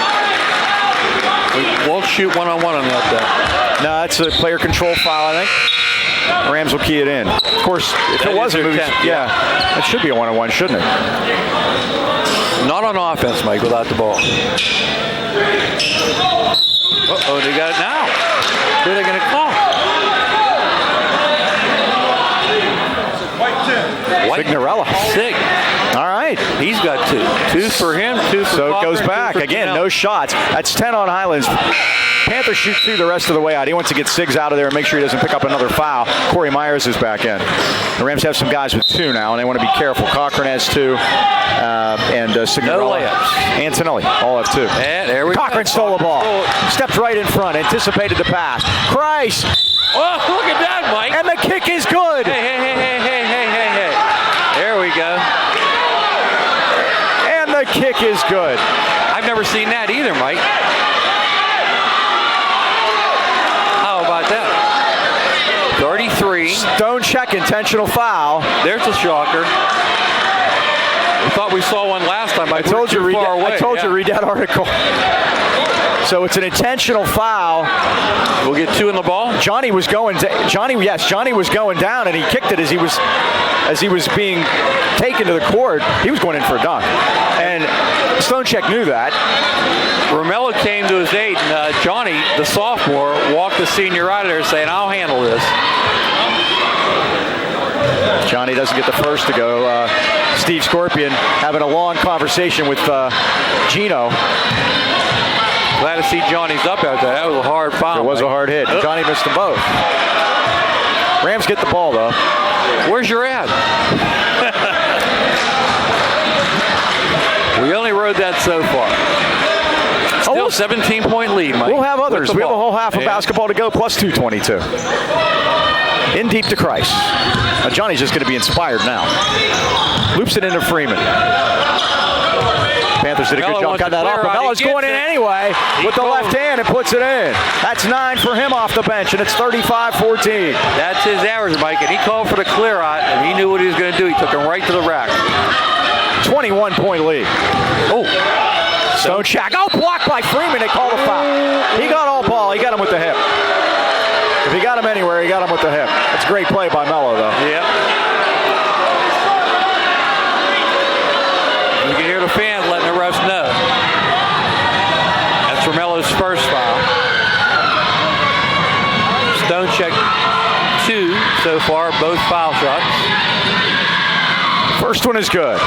We won't shoot one-on-one on that, though. No, that's a player control foul, I think. Rams will key it in. Of course, if it was a moving, it should be a one-on-one, shouldn't it? Not on offense, Mike, without the ball. Uh-oh, they got it now. Who are they going to call? Signorella. Sig. All right. He's got two. Two for him, two for So it Faulkner, goes back. Again, no shots. That's 10 on Highlands. Panthers shoot 2 the rest of the way out. He wants to get Siggs out of there and make sure he doesn't pick up another foul. Corey Myers is back in. The Rams have some guys with 2 now, and they want to be careful. Cochran has 2, and Signorella. No layups. Antonelli all have 2. And there we go. Cochran stole the ball. Stepped right in front. Anticipated the pass. Christ. Oh, look at that, Mike. And the kick is good. Hey. There we go. And the kick is good. I've never seen that either, Mike. How about that? 33. Stone check, intentional foul. There's a shocker. We thought we saw one last time. I told you, read that article. So it's an intentional foul. We'll get 2 in the ball. Johnny was going down, and he kicked it as he was being taken to the court. He was going in for a dunk, and Stonecheck knew that. Romello came to his aid, and Johnny, the sophomore, walked the senior out of there saying, "I'll handle this." Johnny doesn't get the first to go. Steve Scorpion having a long conversation with Gino. Glad to see Johnny's up out there. That was a hard foul. It was a hard hit. Johnny missed them both. Rams get the ball, though. Where's your ad? We only rode that so far. Still 17-point lead, Mike. We'll have others. We have a whole half of basketball to go, plus 2:22. In deep to Christ. Now Johnny's just going to be inspired now. Loops it into Freeman. Panthers did a good job. Got that off. Melo's going in anyway with the left hand and puts it in. That's 9 for him off the bench, and it's 35-14. That's his average, Mike, and he called for the clear out, and he knew what he was going to do. He took him right to the rack. 21-point lead. Oh. Stone check. Oh, blocked by Freeman. They call the foul. He got all ball. He got him with the hip. If he got him anywhere, he got him with the hip. That's a great play by Melo, though. Yep. You can hear the fans letting the refs know. That's Romello's first foul. Stone check 2 so far, both foul shots. First one is good.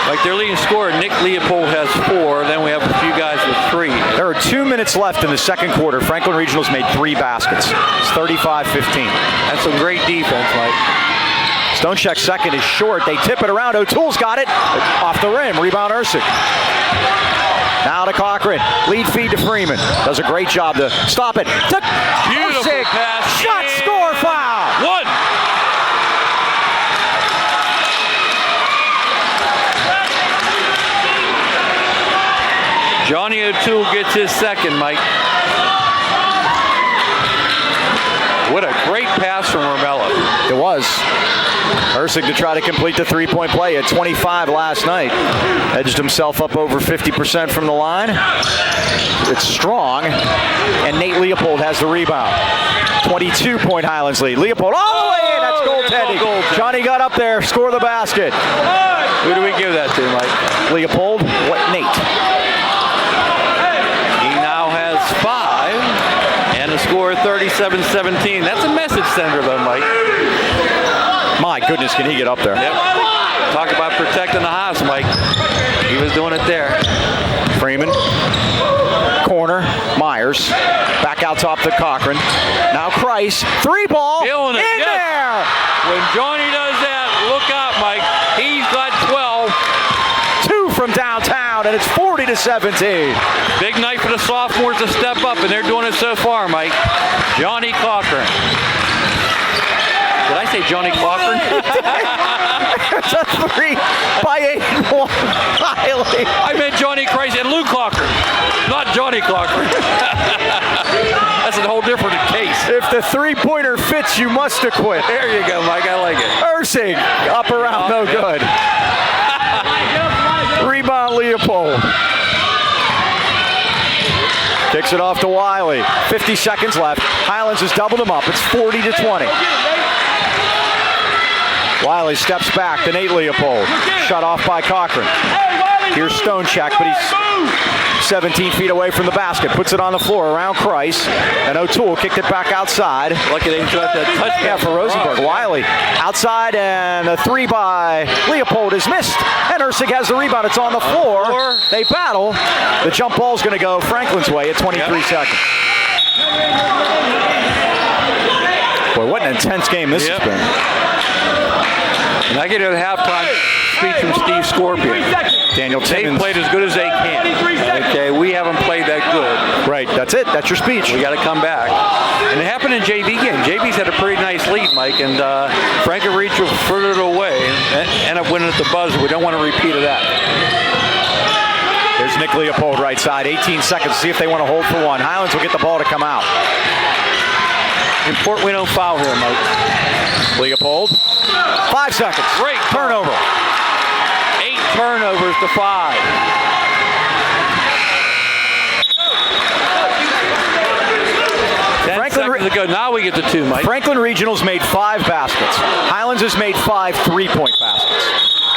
Like their leading scorer, Nick Leopold, has 4. Then we have a few guys with 3. There are 2 minutes left in the second quarter. Franklin Regional's made 3 baskets. It's 35-15. That's some great defense, Mike. Stonecheck's second is short. They tip it around. O'Toole's got it. Off the rim. Rebound Ursig. Now to Cochran. Lead feed to Freeman. Does a great job to stop it. Beautiful Ursig. pass. Shot, score, foul. 1. Johnny O'Toole gets his second, Mike. What a great pass from Romello. It was. Ursig to try to complete the three-point play at 25 last night. Edged himself up over 50% from the line. It's strong. And Nate Leopold has the rebound. 22-point Highlands lead. Leopold all the way in. That's goaltending. Johnny got up there, score the basket. Who do we give that to, Mike? Leopold. Nate. He now has 5. And a score of 37-17. That's a message sender, though, Mike. My goodness, can he get up there? Yep. Talk about protecting the house, Mike. He was doing it there. Freeman. Corner. Myers. Back out top to Cochran. Now Kreis. 3 ball. Killing it. In Yes. there. When Johnny does that, look out, Mike. He's got 12. 2 from downtown, and it's 40-17. Big night for the sophomores to step up, and they're doing it so far, Mike. Johnny Cochran. Did I say Johnny Cochran? It's a 3 by 8 Wiley. I meant Johnny Kreis and Lou Cochran, not Johnny Cochran. That's a whole different case. If the 3-pointer fits, you must acquit. There you go, Mike. I like it. Ursing, up around, no good. Rebound, Leopold. Kicks it off to Wiley. 50 seconds left. Highlands has doubled him up. It's 40-20. Wiley steps back to Nate Leopold. Shut off by Cochran. Here's Stonecheck, but he's 17 feet away from the basket. Puts it on the floor around Kreis. And O'Toole kicked it back outside. Lucky they got that touchdown. Yeah, for Rosenberg. Wiley outside, and a 3 by Leopold is missed. And Ursig has the rebound. It's on the floor. They battle. The jump ball's going to go Franklin's way at 23 seconds. Boy, what an intense game this has been. And I get a halftime speech from Steve Scorpion. Daniel They Timmons. played as good as they can. Okay, we haven't played that good. Right, that's it. That's your speech. We got to come back. And it happened in JV game. JV's had a pretty nice lead, Mike, and Franklin Reach will further it away and end up winning at the buzzer. We don't want a repeat of that. There's Nick Leopold right side. 18 seconds to see if they want to hold for one. Highlands will get the ball to come out. Important we don't foul here, Mike. Leopold. 5 seconds. Great turnover. 8 turnovers to 5. Seconds ago. Now we get to 2, Mike. Franklin Regional's made 5 baskets. Highlands has made 5 3-point baskets.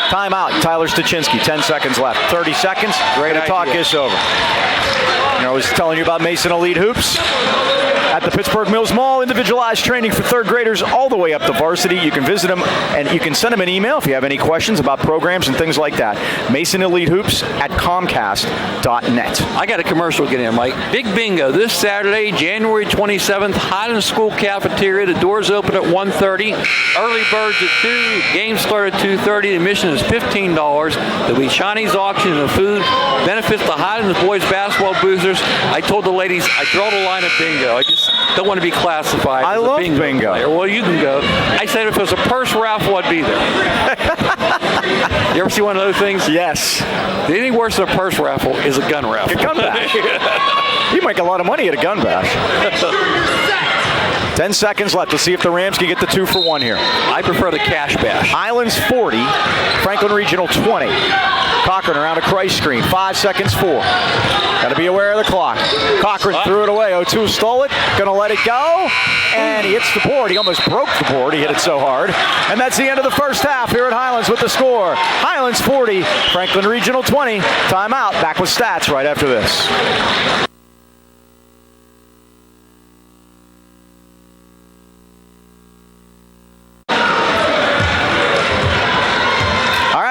Timeout. Tyler Stachinski. 10 seconds left. 30 seconds. Great to talk this over. I was telling you about Mason Elite Hoops at the Pittsburgh Mills Mall. Individualized training for 3rd graders all the way up to varsity. You can visit them, and you can send them an email if you have any questions about programs and things like that. Mason Elite Hoops at Comcast.net. I got a commercial to get in, Mike. Big bingo this Saturday, January 27th, Highlands School Cafeteria. The doors open at 1:30. Early birds at 2. Game start at 2:30. Admission is $15. There'll be Chinese auction and food. Benefits the Highlands boys basketball boosters. I told the ladies I draw the line at bingo. I just don't want to be classified I as love a bingo player. Well, you can go. I said if it was a purse raffle, I'd be there. You ever see one of those things? Yes. The only worse than a purse raffle is a gun raffle. A gun bash. You make a lot of money at a gun bash. 10 seconds left. Let's see if the Rams can get the 2 for 1 here. I prefer the cash bash. Highlands 40, Franklin Regional 20. Cochran around a Kreis screen. 5 seconds, 4. Got to be aware of the clock. Cochran threw it away. O'Toole stole it. Going to let it go. And he hits the board. He almost broke the board. He hit it so hard. And that's the end of the first half here at Highlands with the score. Highlands 40, Franklin Regional 20. Timeout. Back with stats right after this.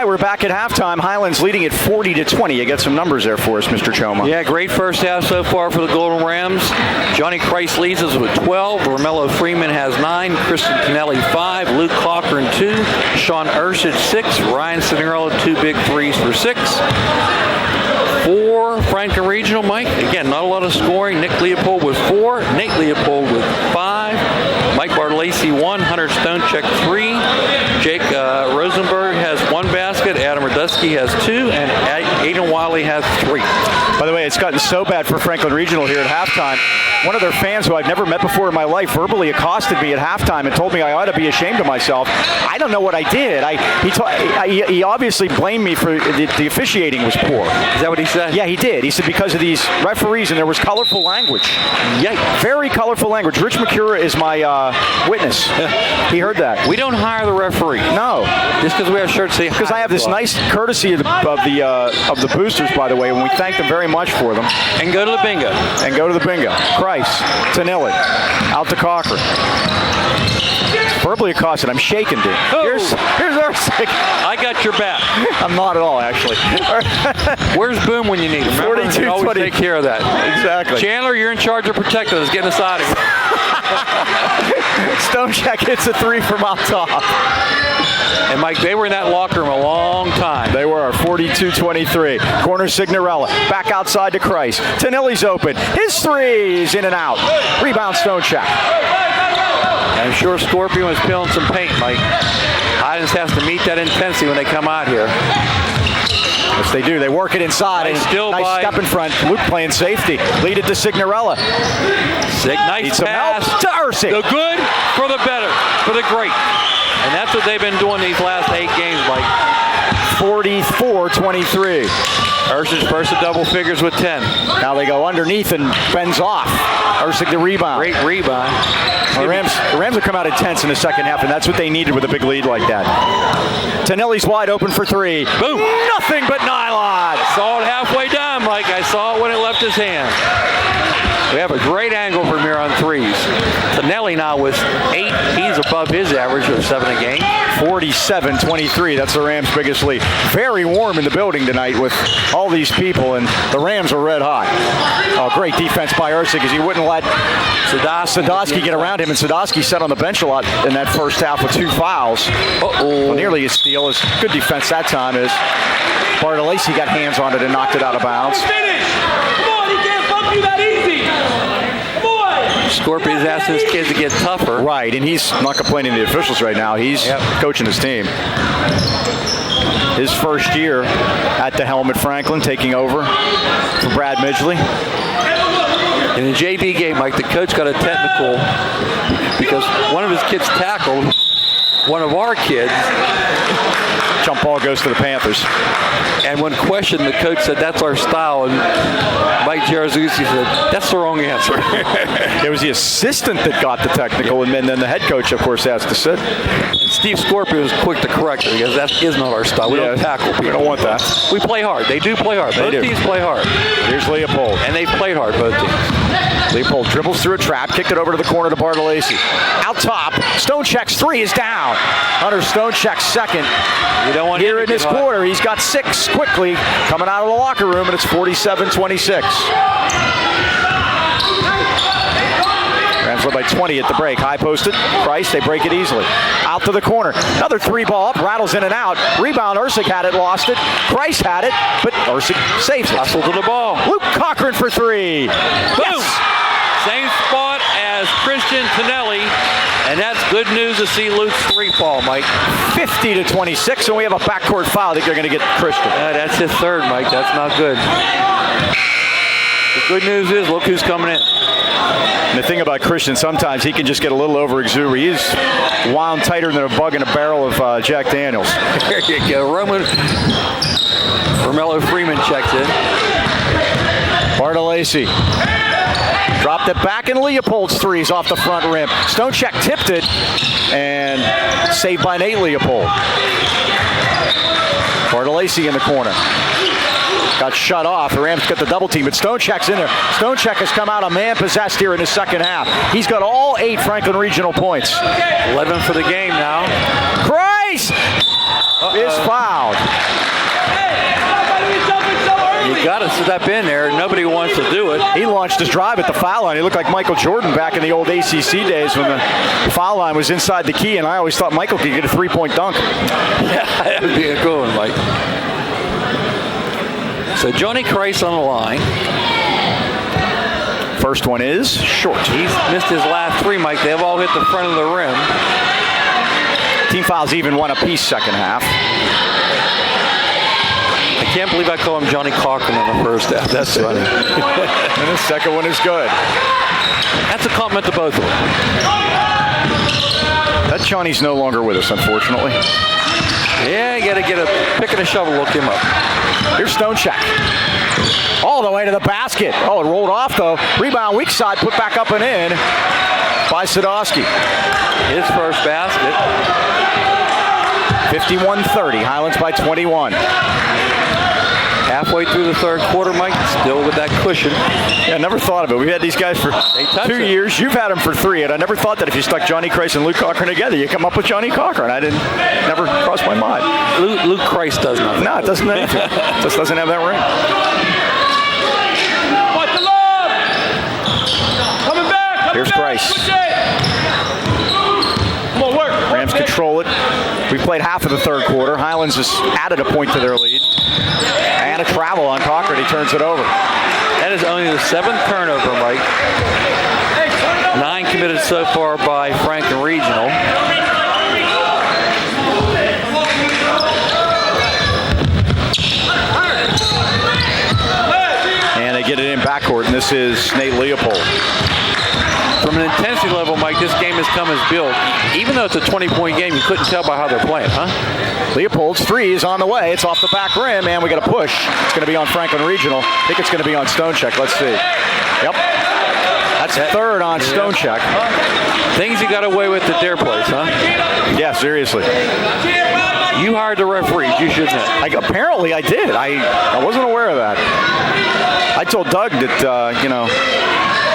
We're back at halftime. Highlands leading at 40-20. You got some numbers there for us, Mr. Choma. Yeah, great first half so far for the Golden Rams. Johnny Kreis leads us with 12. Romello Freeman has 9. Kristen Kennelly 5. Luke Cochran 2. Sean Ursich 6. Ryan Cinerello 2 big threes for 6. For Franklin Regional, Mike. Again, not a lot of scoring. Nick Leopold with 4. Nate Leopold with 5. Mike Barlacy 1. Hunter Stonecheck 3. Jake Rosenberg has 1 basket. Adam Radusky has 2. And Aiden Wiley has 3. By the way, it's gotten so bad for Franklin Regional here at halftime. One of their fans who I've never met before in my life verbally accosted me at halftime and told me I ought to be ashamed of myself. I don't know what I did. He obviously blamed me for the officiating was poor. Is that what he said? Yeah, he did. He said because of these referees, and there was colorful language. Yeah, very colorful language. Rich McCura is my witness. He heard that. We don't hire the referee. No. Just because we have shirts say because I have this nice courtesy of the boosters, by the way, and we thank them very much for them. And go to the bingo. And go to the bingo. Kreis, Tanilli, out to Cochran. Verbally accosted. I'm shaking, dude. Oh. Here's Ersick. I got your back. I'm not at all, actually. Where's Boom when you need him? Remember, you can always 42-20. take care of that. Exactly. Chandler, you're in charge of protecting us. Getting us out of here. Stonecheck hits a 3 from out top. And Mike, they were in that locker room a long time. They were 42-23. Corner Signorella. Back outside to Christ. Tonelli's open. His 3's in and out. Rebound Stonecheck. I'm sure Scorpion was peeling some paint, Mike. Highlands has to meet that intensity when they come out here. Yes, they do. They work it inside. Nice steal nice by- step in front. Luke playing safety. Lead it to Signorella. Nice Needs some pass. help to Ersick. The good for the better, for the great. And that's what they've been doing these last 8 games, Mike. 44-23. Ersick's first to double figures with 10. Now they go underneath and bends off. Ersick the rebound. Great rebound. The Rams will come out intense in the second half, and that's what they needed with a big lead like that. Tonelli's wide open for 3. Boom. Nothing but nylon. Saw it halfway down, Mike. I saw it when it left his hand. We have a great angle from here on 3s. Tonelli now with 8. He's above his average of 7 a game. 47-23. That's the Rams' biggest lead. Very warm in the building tonight with all these people, and the Rams are red hot. Oh, great defense by Ersick as he wouldn't let Sadowski get around him, and Sadowski sat on the bench a lot in that first half with 2 fouls. Well, nearly a steal. Is good defense that time as Bartolacci got hands on it and knocked it out of bounds. Finish! Come on, he can't bump you that easy! Come on! Scorpion's asking his kids to get tougher. Right, and he's not complaining to the officials right now. He's coaching his team. His first year at the helm at Franklin, taking over for Brad Midgley. In the JV game, Mike, the coach got a technical because one of his kids tackled one of our kids. Jump ball goes to the Panthers. And when questioned, the coach said, "That's our style." And Mike Jarzuzzi said, "That's the wrong answer." It was the assistant that got the technical, and then the head coach, of course, has to sit. Steve Scorpio was quick to correct it because that is not our style. We don't tackle people. We don't want that. We play hard. They do play hard. Both teams play hard. Here's Leopold. And they've played hard, both teams. Leopold dribbles through a trap, kicked it over to the corner to Bartolacci. Out top, Stonecheck's 3 is down. Hunter Stonecheck's second. You don't want Here him in to this get hot. quarter, he's got 6 quickly coming out of the locker room, and it's 47-26. Rams led by 20 at the break. High posted. Price, they break it easily. Out to the corner. Another 3 ball up, rattles in and out. Rebound, Ersick had it, lost it. Price had it, but Ersick saves it. Hustle to the ball. Luke Cochran for 3. Boom! Same spot as Christian Tonelli, and that's good news to see Luke's 3 fall, Mike. 50-26, and we have a backcourt foul. I think they're going to get Christian. That's his 3rd, Mike. That's not good. The good news is, look who's coming in. And the thing about Christian, sometimes he can just get a little over-exuberant. He's wound tighter than a bug in a barrel of Jack Daniels. There you go. Romello Freeman checks in. Bartolacci dropped it back, and Leopold's 3's off the front rim. Stonecheck tipped it, and saved by Nate Leopold. Bartolacci in the corner. Got shut off. The Rams got the double team, but Stonecheck's in there. Stonecheck has come out a man possessed here in his second half. He's got all 8 Franklin Regional points. 11 for the game now. Christ is fouled. You got to step in there. Nobody wants to do it. He launched his drive at the foul line. He looked like Michael Jordan back in the old ACC days when the foul line was inside the key, and I always thought Michael could get a 3-point dunk. Yeah, that would be a good one, Mike. So Johnny Christ on the line. First one is short. He's missed his last 3, Mike. They've all hit the front of the rim. Team fouls even 1 apiece second half. I can't believe I call him Johnny Cochran in the first half. That's funny. And the second one is good. That's a compliment to both of them. That Johnny's no longer with us, unfortunately. Yeah, you got to get a pick and a shovel, look him up. Here's Stonecheck. All the way to the basket. Oh, it rolled off, though. Rebound, weak side, put back up and in by Sadowski. His first basket. 51-30. Highlands by 21. Halfway through the third quarter, Mike, still with that cushion. Yeah, I never thought of it. We've had these guys for 2 years. You've had them for 3, and I never thought that if you stuck Johnny Christ and Luke Cochran together, you come up with Johnny Cochran. Never crossed my mind. Luke Christ does nothing. No, it doesn't have anything. Just doesn't have that ring. Watch the love. Coming back. Here's Christ. Come on, work. Rams control it. We played half of the third quarter. Highlands has added a point to their lead. And a travel on Cochran. He turns it over. That is only the 7th turnover, Mike. 9 committed so far by Franklin Regional. And they get it in backcourt, and this is Nate Leopold. From an intensity level, Mike, this game has come as built. Even though it's a 20-point game, you couldn't tell by how they're playing, huh? Leopold's 3 is on the way. It's off the back rim, and we got a push. It's going to be on Franklin Regional. I think it's going to be on Stonecheck. Let's see. Yep. That's third on Stonecheck. Things you got away with at their place, huh? Yeah, seriously. You hired the referees. You should know. Apparently I did. I wasn't aware of that. I told Doug that,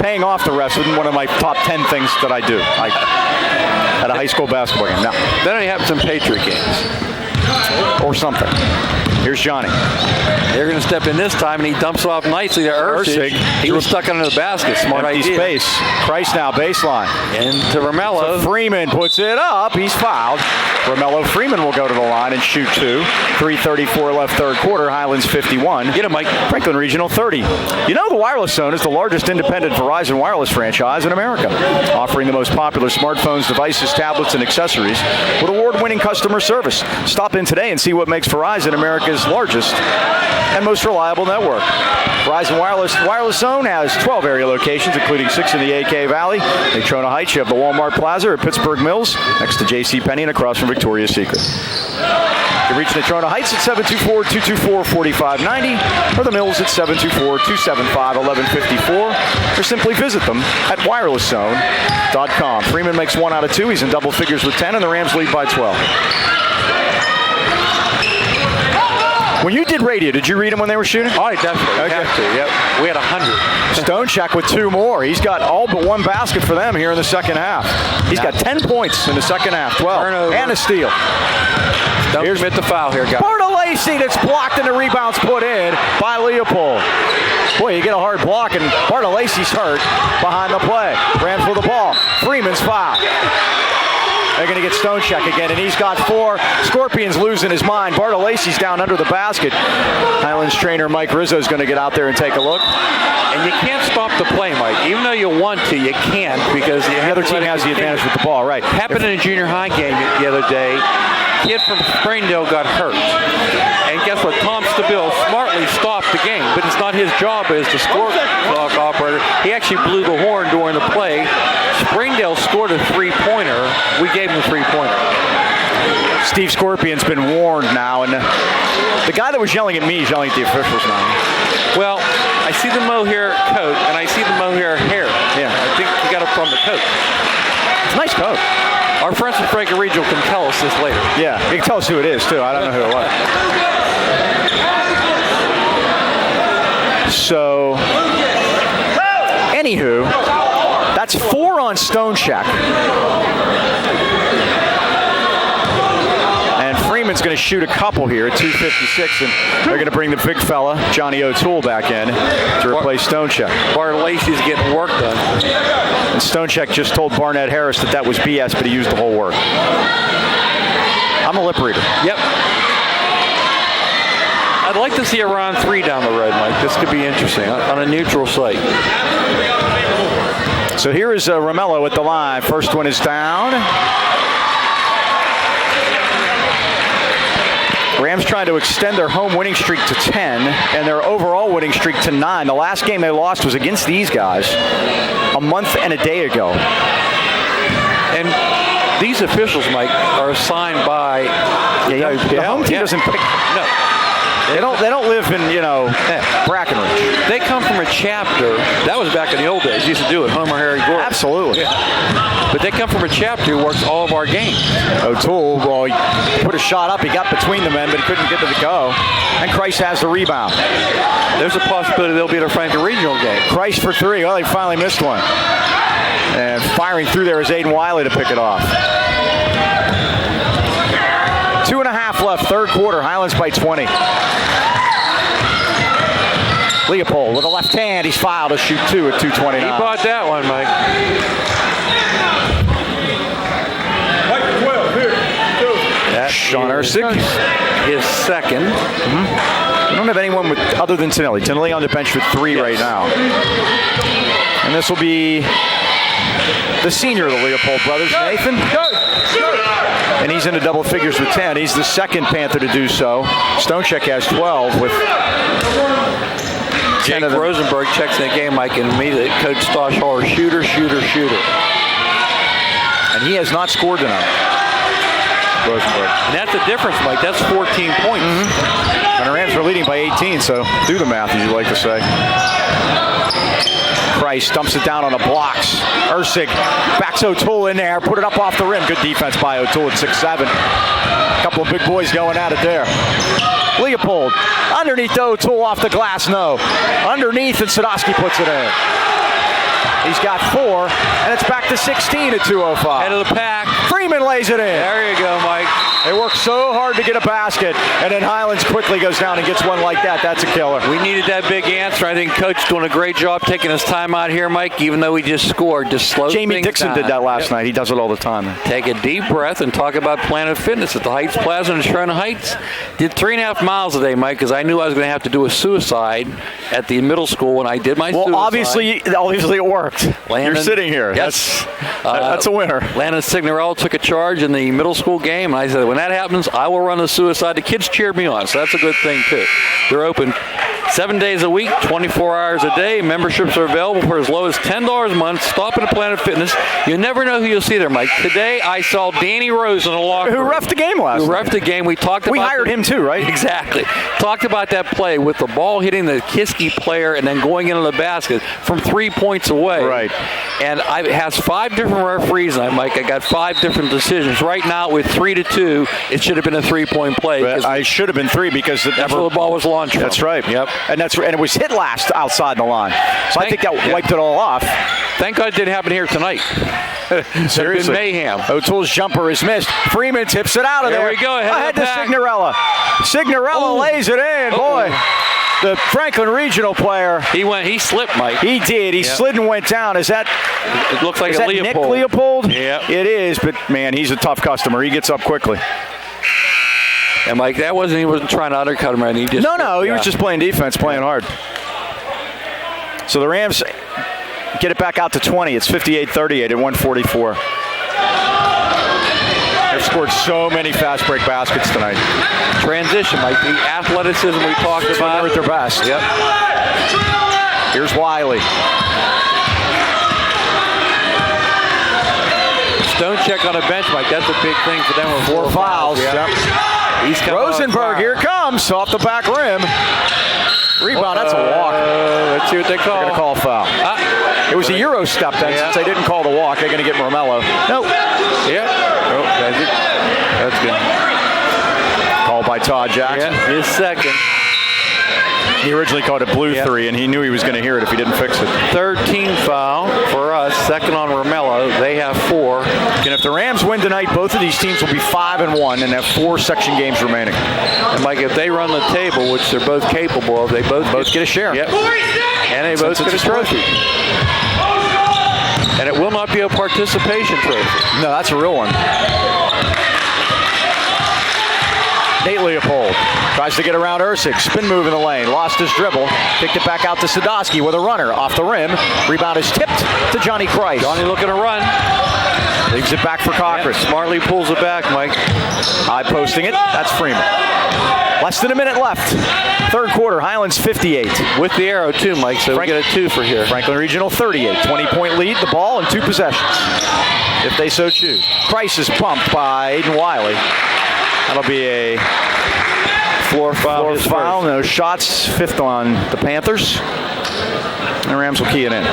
paying off the refs isn't one of my top 10 things that I do. At a high school basketball game. No. That only happens in Patriot games. Or something. Here's Johnny. They're going to step in this time, and he dumps off nicely to Ursig. He was stuck under the basket. Smart empty idea. Space. Christ now, baseline. And to Romello. So Freeman puts it up. He's fouled. Romello Freeman will go to the line and shoot 2. 3:34 left third quarter. Highlands 51. Get him, Mike. Franklin Regional 30. The Wireless Zone is the largest independent Verizon wireless franchise in America, offering the most popular smartphones, devices, tablets, and accessories with award-winning customer service. Stop in today and see what makes Verizon America's largest and most reliable network. Verizon Wireless Zone has 12 area locations, including 6 in the AK Valley. In Trona Heights, you have the Walmart Plaza at Pittsburgh Mills, next to JCPenney and across from Victoria's Secret. You can reach Natrona Heights at 724-224-4590 or the Mills at 724-275-1154 or simply visit them at wirelesszone.com. Freeman makes 1 out of 2. He's in double figures with 10 and the Rams lead by 12. When you did radio, did you read them when they were shooting? Oh, definitely. Okay. Have to. Yep. We had 100. Stonecheck with 2 more. He's got all but 1 basket for them here in the second half. He's got 10 points in the second half, 12. Turnover. And a steal. Don't commit the foul here, guys. Bartolacci that's blocked and the rebound's put in by Leopold. Boy, you get a hard block and Bartolacci's hurt behind the play. Rams with the ball. Freeman's foul. They're going to get Stonecheck again, and he's got 4. Scorpion's losing his mind. Bartolacci's down under the basket. Highlands trainer Mike Rizzo is going to get out there and take a look. And you can't stop the play, Mike. Even though you want to, you can't because the other team has the advantage with the ball, right. Happened in a junior high game the other day. Kid from Springdale got hurt. And guess what? Tom Stabile smartly stopped the game, but it's not his job as the score clock operator. He actually blew the horn during the play. Springdale scored a 3-pointer. We gave him a 3-pointer. Steve Scorpion's been warned now, and the guy that was yelling at me is yelling at the officials now. Well, I see the mohair coat, and I see the mohair hair. Yeah. I think he got it from the coat. It's a nice coat. Our friends from Franklin Regional can tell us this later. Yeah, you can tell us who it is, too. I don't know who it was. So, anywho, that's 4 on Stonecheck. And Freeman's going to shoot a couple here at 2:56, and they're going to bring the big fella, Johnny O'Toole, back in to replace Stonecheck. Bartolacci's getting work done. And Stonecheck just told Barnett Harris that was BS, but he used the whole word. I'm a lip reader. Yep. I'd like to see a round 3 down the road, Mike. This could be interesting on a neutral site. So here is Romello at the line. First one is down. Rams trying to extend their home winning streak to 10 and their overall winning streak to 9. The last game they lost was against these guys a month and a day ago. And these officials, Mike, are assigned by the home team doesn't pick. No. They don't live in, Brackenridge. They come from a chapter. That was back in the old days. Used to do it. Homer, Harry, Gordon. Absolutely. Yeah. But they come from a chapter who works all of our games. O'Toole, well, he put a shot up. He got between the men, but he couldn't get to the go. And Christ has the rebound. There's a possibility they'll be at a Franklin Regional game. Christ for three. Well, he finally missed one. And firing through there is Aiden Wiley to pick it off. 2.5 left, third quarter. Highlands by 20. Leopold with a left hand. He's fouled to shoot two at 2:29. He bought that one, Mike. That's Sean Erceg. His second. We don't have anyone other than Tinelli. Tinelli on the bench with three right now. And this will be the senior of the Leopold brothers, Nathan. And he's into double figures with 10. He's the second Panther to do so. Stonechek has 12 with Jake Rosenberg checks in the game, Mike, and immediately Coach Stosh Holler, shooter. And he has not scored tonight. Rosenberg. And that's the difference, Mike. That's 14 points. And the Rams were leading by 18, so do the math, as you like to say. Price dumps it down on the blocks. Erceg backs O'Toole in there, put it up off the rim. Good defense by O'Toole at 6'7". A couple of big boys going at it there. Leopold underneath O'Toole off the glass, no. Underneath, and Sadowski puts it in. He's got 4, and it's back to 16 at 2:05. Head of the pack. Freeman lays it in. There you go, Mike. They work so hard to get a basket, and then Highlands quickly goes down and gets one like that. That's a killer. We needed that big answer. I think Coach doing a great job taking his time out here, Mike, even though we just scored. Just slow Jamie things Dixon down. did that last night. He does it all the time. Take a deep breath and talk about Planet Fitness at the Heights Plaza in Sherman Heights. Did 3.5 miles a day, Mike, because I knew I was going to have to do a suicide at the middle school when I did my suicide. Well, obviously it worked. You're sitting here. Yes. That's a winner. Landon Signorello took a charge in the middle school game, and I said, when that happens, I will run the suicide. The kids cheered me on, so that's a good thing, too. They're open 7 days a week, 24 hours a day. Memberships are available for as low as $10 a month. Stop in at Planet Fitness. You never know who you'll see there, Mike. Today, I saw Danny Rose in the locker room. Who reffed the game last night. Who reffed the game. We hired him, too, right? Exactly. Talked about that play with the ball hitting the Kiski player and then going into the basket from 3 points away. Right. And it has 5 different referees on it, Mike. I got 5 different decisions. Right now, with 3-2, it should have been a 3-point play. I should have been 3 because that's where the ball was launched from. That's right. Yep. And it was hit last outside the line. So I think that wiped it all off. Thank God it didn't happen here tonight. Seriously. Mayhem. O'Toole's jumper is missed. Freeman tips it out of there. There we go. Ahead to Signorello. Signorello lays it in. Boy. The Franklin Regional player. He slipped, Mike. He did. He slid and went down. It looks like is a that Leopold. Nick Leopold? Yeah. It is, but man, he's a tough customer. He gets up quickly. And Mike, he wasn't trying to undercut him or anything. He was just playing defense, playing hard. So the Rams get it back out to 20. It's 58-38 at 1:44. They've scored so many fast break baskets tonight. Transition, Mike. The athleticism we talked about. They're at their best. Yep. Here's Wiley. Stonechek on a bench, Mike. That's a big thing for them with 4 fouls. Yep. He's Rosenberg, here comes off the back rim. Rebound, that's a walk. Let's see what they call. They're going to call a foul. It was a Euro step then. Since they didn't call the walk, they're going to get Romello. Nope. Yeah. Oh, that's good. Called by Todd Jackson. Yeah, his second. He originally called it blue 3, and he knew he was going to hear it if he didn't fix it. 13 foul for us. Second on Romello. They have 4. And if the Rams win tonight, both of these teams will be 5-1 and have 4 section games remaining. And Mike, if they run the table, which they're both capable of, they both get a share. Yep. And they both get a trophy. And it will not be a participation trophy. No, that's a real one. Nate Leopold tries to get around Erceg. Spin move in the lane. Lost his dribble. Picked it back out to Sadowski with a runner. Off the rim. Rebound is tipped to Johnny Christ. Johnny looking to run. Leaves it back for Cochran. Yep, smartly pulls it back, Mike. High posting it. That's Freeman. Less than a minute left. Third quarter. Highlands 58. With the arrow, too, Mike, so we get a 2 for here. Franklin Regional 38. 20-point lead. The ball and 2 possessions, if they so choose. Price is pumped by Aiden Wiley. That'll be a Floor foul. Floor foul, no shots. 5th on the Panthers. And the Rams will key it in.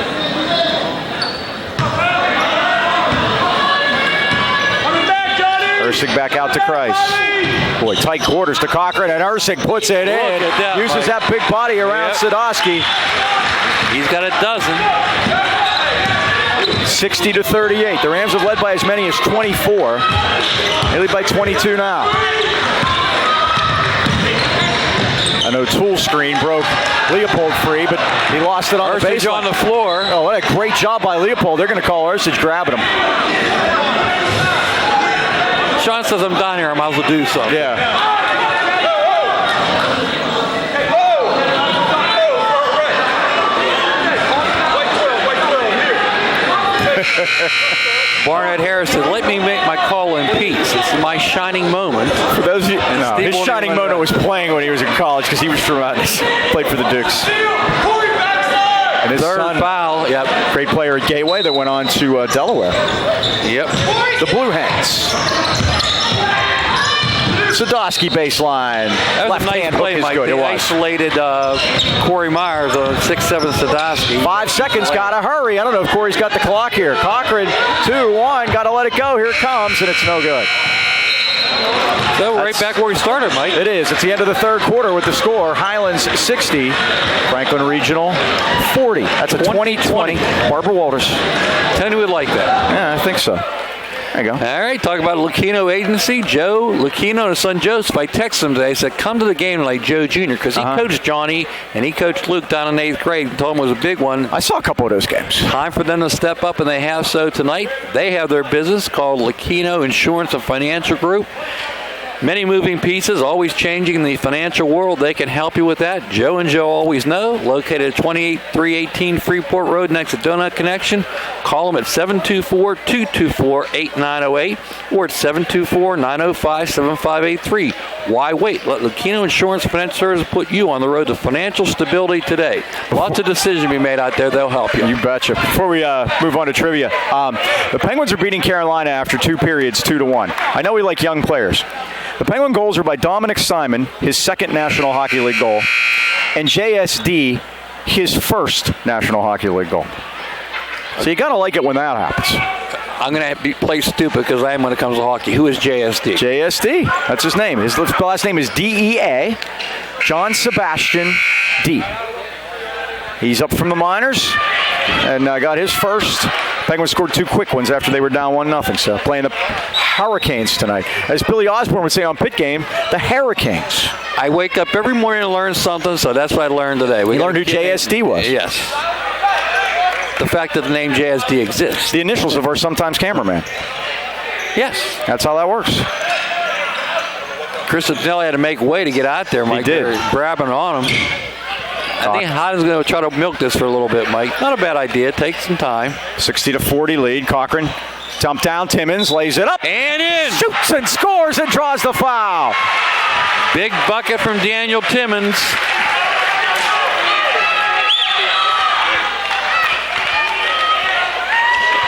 Ursig back out to Kreis. Boy, tight quarters to Cochran, and Ursig puts it in. That, uses that big body around Sadowski. He's got a dozen. 60-38. The Rams have led by as many as 24. They lead by 22 now. An O'Toole screen broke Leopold free, but he lost it on the baseline. On the floor. Oh, what a great job by Leopold. They're going to call Ursig grabbing him. Sean says I'm down here. I might as well do something. Yeah. Barnett Harris said, let me make my call in peace. This is my shining moment. For those of you, no, his shining moment was playing when he was in college because he was from played for the Dukes. And his son, foul. Yep. Great player at Gateway that went on to Delaware. Yep. The Blue Hens. Sadowski baseline. That was Left a nice hand play, hook is Mike. good. They It was. isolated Corey Myers on 6'7" Sadowski. 5 seconds, gotta hurry. I don't know if Corey's got the clock here. Cochran, 2-1, gotta let it go. Here it comes, and it's no good. So right back where we started, Mike. It is. It's the end of the 3rd quarter with the score. Highlands 60, Franklin Regional 40. That's a 20-20. Barbara Walters. Tell me we'd like that. Yeah, I think so. There you go. All right, talk about Lucchino Agency. Joe Lucchino and his son Joseph. I texted him today. Said, come to the game like Joe Jr. because he coached Johnny and he coached Luke down in 8th grade. And told him it was a big one. I saw a couple of those games. Time for them to step up, and they have so tonight. They have their business called Lucchino Insurance and Financial Group. Many moving pieces, always changing in the financial world. They can help you with that. Joe and Joe always know. Located at 28318 Freeport Road next to Donut Connection. Call them at 724-224-8908 or at 724-905-7583. Why wait? Let Lucchino Insurance and Financial Services put you on the road to financial stability today. Lots of decisions to be made out there. They'll help you. You betcha. Before we move on to trivia, the Penguins are beating Carolina after 2 periods, 2-1. I know we like young players. The Penguin goals are by Dominic Simon, his 2nd National Hockey League goal, and JSD, his 1st National Hockey League goal. So you got to like it when that happens. I'm going to play stupid because I am when it comes to hockey. Who is JSD? JSD. That's his name. His last name is DEA, John Sebastian D. He's up from the minors and got his first. Penguins scored 2 quick ones after they were down 1-0. So playing the Hurricanes tonight. As Billy Osborne would say on Pit Game, the Hurricanes. I wake up every morning and learn something, so that's what I learned today. We learned who JSD was. Yes. The fact that the name JSD exists. The initials of our sometimes cameraman. Yes. That's how that works. Chris Antonelli had to make way to get out there, Mike. He did. They're grabbing on him. I think Highlands is going to try to milk this for a little bit, Mike. Not a bad idea. Take some time. 60-40 lead. Cochran dump down. Timmons lays it up. And in. Shoots and scores and draws the foul. Big bucket from Daniel Timmons.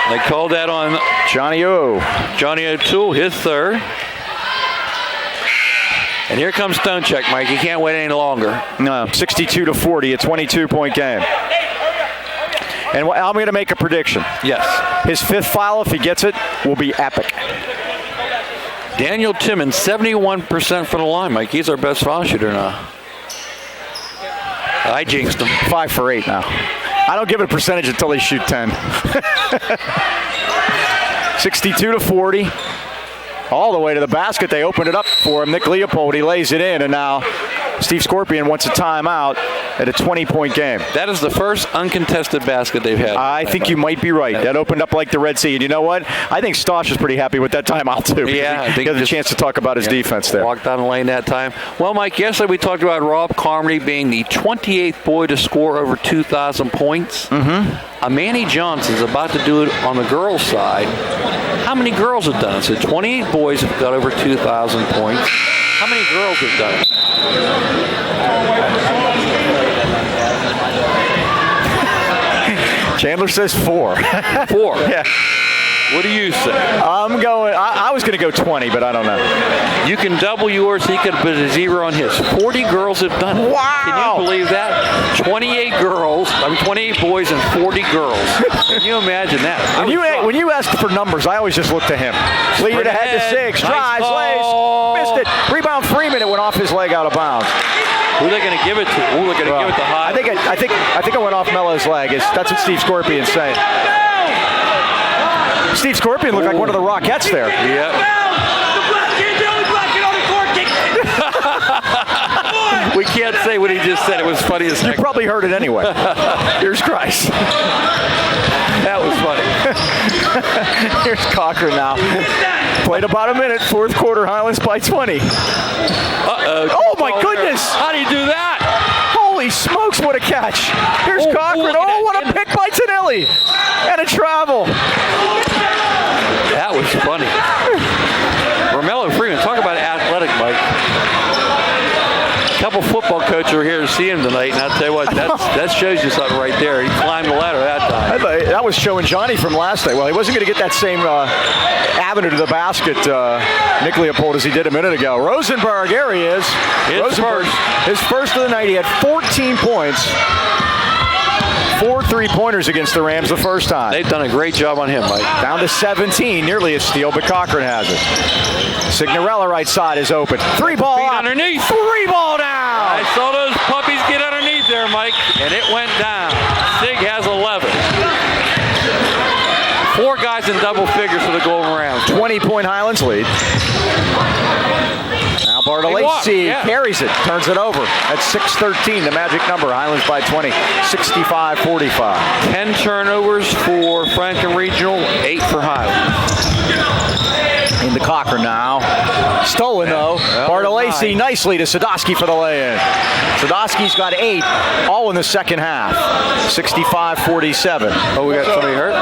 They called that on Johnny O'Toole, his 3rd. And here comes Stonecheck, Mike. He can't wait any longer. No, 62-40, a 22-point game. And I'm going to make a prediction. Yes. His 5th foul, if he gets it, will be epic. Daniel Timmons, 71% from the line, Mike. He's our best foul shooter now. I jinxed him. 5 for 8 now. I don't give it a percentage until they shoot 10. 62-40. All the way to the basket. They opened it up for him. Nick Leopold, he lays it in, and now Steve Scorpion wants a timeout at a 20-point game. That is the first uncontested basket they've had. I think you might be right. That opened up like the Red Sea. And you know what? I think Stosh is pretty happy with that timeout, too. Yeah. I think he has a chance to talk about his defense there. Walked down the lane that time. Well, Mike, yesterday we talked about Rob Carmody being the 28th boy to score over 2,000 points. Amani Johnson's about to do it on the girls' side. How many girls have done it? So 28 boys have got over 2,000 points. How many girls have done it? Chandler says 4. 4. Yeah. What do you say? I'm going. I was going to go 20, but I don't know. You can double yours. He could put a 0 on his. 40 girls have done it. Wow. Can you believe that? 28 boys and 40 girls. Can you imagine that? When you asked for numbers, I always just look to him. Lead it ahead to 6. Drives, lays, missed it. Rebound Freeman. It went off his leg out of bounds. Who are they going to give it to? Who are they going to give it to High? I think it went off Mello's leg. That's what Steve Scorpion's saying. Steve Scorpion looked like one of the Rockettes there. Yep. We can't say what he just said. It was funny as heck. You probably heard it anyway. Here's Christ. That was funny. Here's Cochran now. Played about a minute. Fourth quarter, Highlands by 20. Uh-oh. Oh, my goodness. How do you do that? Holy smokes, what a catch. Here's Cochran. Oh, what a pick by Tonelli. And a travel. That was funny. Romello Freeman, talk about athletic, Mike. A couple football coaches are here to see him tonight, and I'll tell you what, that shows you something right there. He climbed the ladder that time. I thought that was showing Johnny from last night. Well, he wasn't going to get that same avenue to the basket, Nick Leopold, as he did a minute ago. Rosenberg, there he is. Rosenberg, his first of the night. He had 14 points. 4 3-pointers against the Rams the first time. They've done a great job on him, Mike. Down to 17, nearly a steal, but Cochran has it. Signorella right side is open. 3-ball Feet up. underneath. 3-ball down. I saw those puppies get underneath there, Mike, and it went down. Sig has 11. 4 guys in double figures for the Golden Rams. 20-point Highlands lead. Now Bartolacci carries it, turns it over. At 6:13, the magic number. Highlands by 20, 65-45. 10 turnovers for Franklin Regional, 8 for Highlands. Into Cochran now. Stolen, though. Bartolacci nicely to Sadowski for the lay-in. Sadowski's got 8, all in the second half. 65-47. Oh, we got somebody hurt?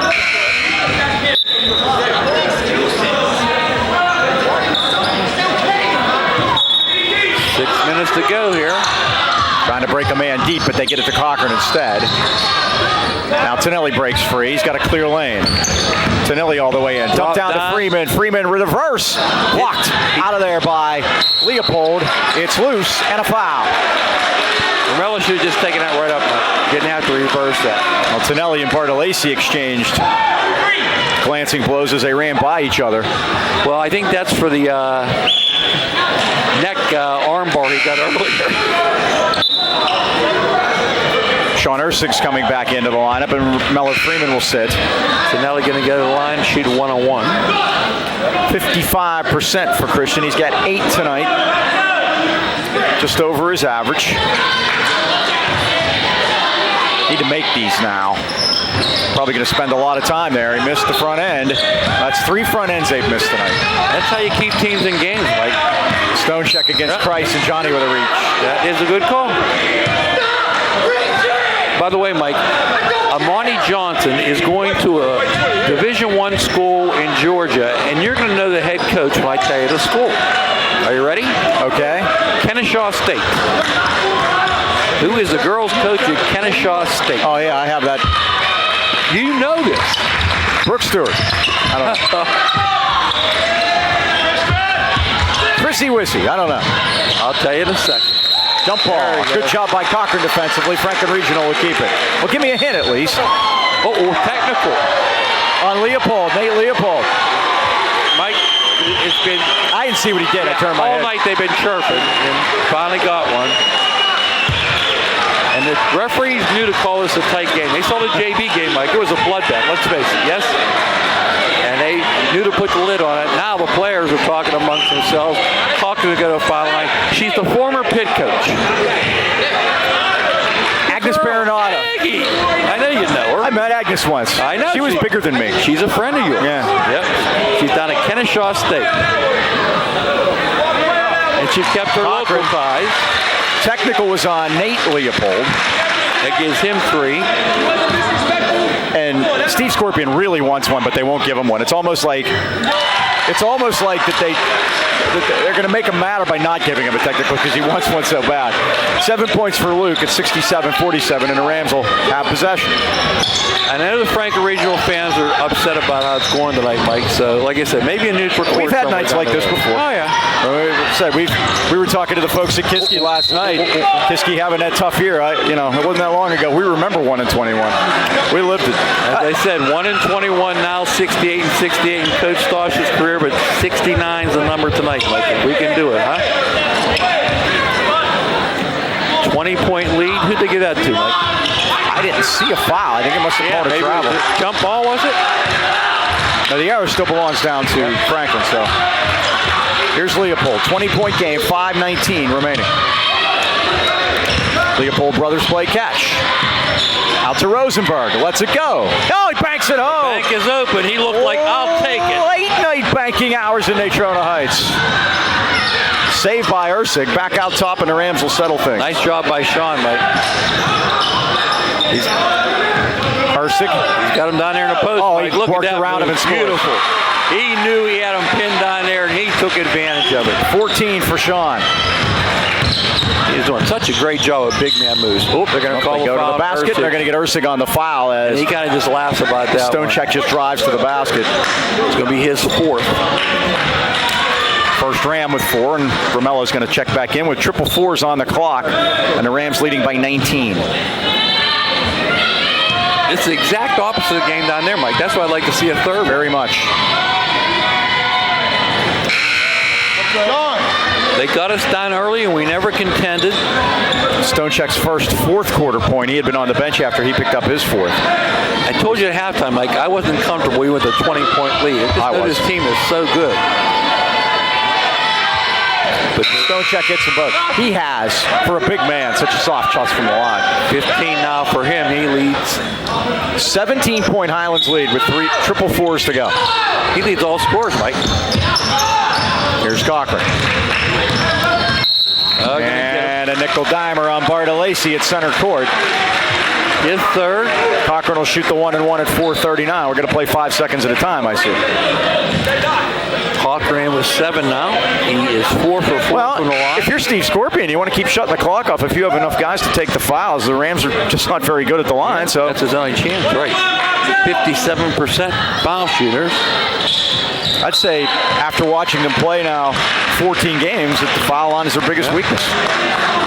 6 minutes to go here. Trying to break a man deep, but they get it to Cochran instead. Now Tonelli breaks free. He's got a clear lane. Tonelli all the way in. Dump down to Freeman. Freeman reverse. Blocked out of there by Leopold. It's loose and a foul. Romello should have just taken that right up. Didn't have to reverse that. Well, Tonelli and Bartolacci exchanged glancing blows as they ran by each other. Well, I think that's for the neck arm bar he got earlier. Sean Ersig's coming back into the lineup, and Mellor Freeman will sit. Tonelli going to go to the line, shoot 1-on-1. 55% for Christian. He's got 8 tonight. Just over his average. Need to make these now. Probably going to spend a lot of time there. He missed the front end. That's 3 front ends they've missed tonight. That's how you keep teams in games, Mike. Stone check against Price and Johnny with a reach. That is a good call. By the way, Mike, Amani Johnson is going to a Division I school in Georgia, and you're going to know the head coach when I tell you the school. Are you ready? Okay. Kennesaw State. Who is the girls' coach at Kennesaw State? Oh, yeah, I have that. You know this. Brooke Stewart. I don't know. Chrissy Wissy. I don't know. I'll tell you in a second. Jump ball. Good job by Cochran defensively. Franklin Regional will keep it. Well, give me a hint at least. Technical. On Leopold. Nate Leopold. Mike, it's been... I didn't see what he did. I turned my head. All night they've been chirping and finally got one. And the referees knew to call this a tight game. They saw the JV game, Mike. It was a bloodbath, let's face it, yes? And they knew to put the lid on it. Now the players are talking amongst themselves. Talking to go to a foul line. She's the former pit coach. Agnes Baronato. I know you know her. I met Agnes once. I know. She was bigger than me. She's a friend of yours. Yeah. Yep. She's down at Kennesaw State. And she kept her local ties. Technical was on Nate Leopold. That gives him 3. And Steve Scorpion really wants one, but they won't give him one. It's almost like that they're going to make him matter by not giving him a technical because he wants one so bad. 7 points for Luke at 67-47, and the Rams will have possession. I know the Franklin Regional fans are upset about how it's going tonight, Mike. So, like I said, maybe a neutral court. We've had nights like this before. Oh, yeah. We were talking to the folks at Kiski last night. Kiski having that tough year. It wasn't that long ago. We remember 1-21. We lived it. As I said, 1-21 now, 68-68 in Coach Stosh's career, but 69 is the number tonight, Mike. We can do it, huh? 20-point lead. Who'd they give that to, Mike? I didn't see a foul. I think it must have called a travel. Jump ball, was it? Now, the arrow still belongs down to Franklin, so. Here's Leopold. 20-point game, 5:19 remaining. Leopold brothers play catch. Out to Rosenberg. Lets it go. Oh, he banks it home. Bank is open. He looked like, I'll take it. Late night banking hours in Natrona Heights. Saved by Ursig. Back out top, and the Rams will settle things. Nice job by Sean, Mike. Ursig. He's got him down there in the post. Oh, Mike. he Look at worked that around him and scored. Beautiful. He knew he had him pinned down there, and he took advantage of it. 14 for Sean. He's doing such a great job of big man moves. Oh, they're going to call They go to the basket. They're going to get Ursig on the foul as and he kind of just laughs about that. Stonecheck just drives to the basket. It's going to be his fourth. First Ram with 4, and Romello's going to check back in with triple fours on the clock, and the Rams leading by 19. It's the exact opposite of the game down there, Mike. That's why I'd like to see a third. Very much. They got us down early, and we never contended. Stonecheck's first fourth quarter point. He had been on the bench after he picked up his fourth. I told you at halftime, Mike, I wasn't comfortable with a 20-point lead. I just know this team is so good. But Stonecheck gets them both. He has, for a big man, such a soft toss from the line. 15 now for him. He leads. 17-point Highlands lead with triple fours to go. He leads all scores, Mike. Here's Cochran. And a nickel dimer on Bartolesi at center court. His third. Cochran will shoot the 1-and-1 at 4:39. We're going to play 5 seconds at a time, I see. Cochran with 7 now. He is 4 for 4 from the line. If you're Steve Scorpion, you want to keep shutting the clock off. If you have enough guys to take the fouls, the Rams are just not very good at the line. So that's his only chance, right? 57% foul shooters. I'd say after watching them play now 14 games, that the foul line is their biggest weakness.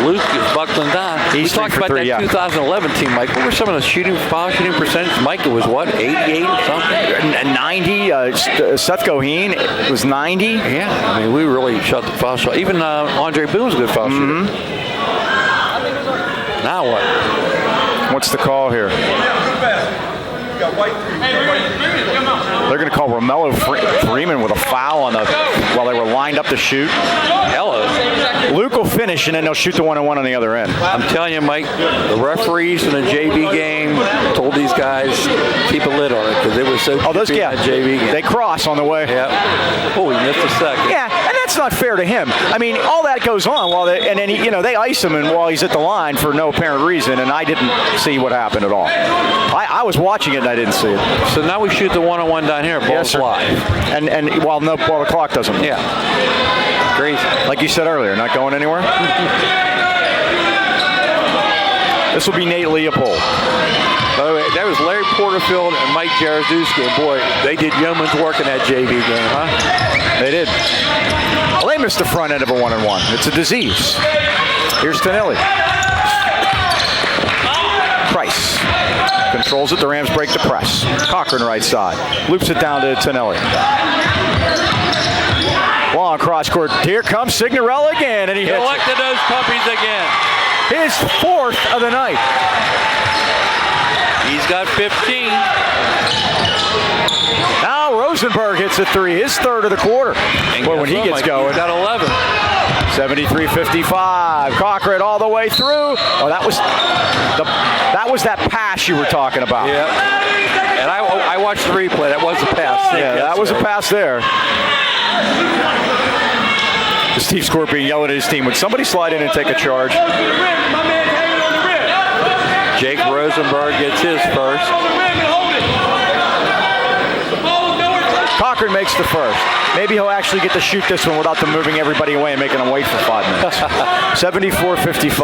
Luke is buckling down. He's we talked about that 2011 team, Mike. What were some of the foul shooting percentage? Mike, it was what, 88 or something? 90. Seth Goheen was 90. Yeah, I mean, we really shot the foul shot. Even Andre Boone's a good foul shooter. Now what? What's the call here? They're going to call Romello Freeman with a foul on while they were lined up to shoot. Hello. Luke will finish, and then they'll shoot the 1-and-1 on the other end. I'm telling you, Mike, the referees in the JV game told these guys keep a lid on it because it was so JV game. They cross on the way. Yeah. Oh, he missed a second. Yeah, and that's not fair to him. I mean, all that goes on and then they ice him while he's at the line for no apparent reason, and I didn't see what happened at all. I was watching it and I didn't see it. So now we shoot the 1-on-1 down here. Ball's live. And while the clock doesn't. Yeah. Crazy. Like you said earlier, not going anywhere. This will be Nate Leopold. By the way, that was Larry Porterfield and Mike Jaruzelski. Boy, they did yeoman's work in that JV game, huh? They did. Well, they missed the front end of a 1-and-1. It's a disease. Here's Tonelli. Price controls it. The Rams break the press. Cochran right side. Loops it down to Tonelli. Long cross court. Here comes Signorella again, and he hits collected those puppies again. His fourth of the night. He's got 15. Now Rosenberg hits a 3. His third of the quarter. Boy, when he gets going. He's got 11. 73-55. Cochran all the way through. Oh, that was that pass you were talking about. Yeah. And I watched the replay. That was a pass. Yeah, that was a pass there. Steve Scorpion yelling at his team, would somebody slide in and take a charge? Jake Rosenberg gets his first. Cochran makes the first. Maybe he'll actually get to shoot this one without them moving everybody away and making them wait for 5 minutes. 74-55.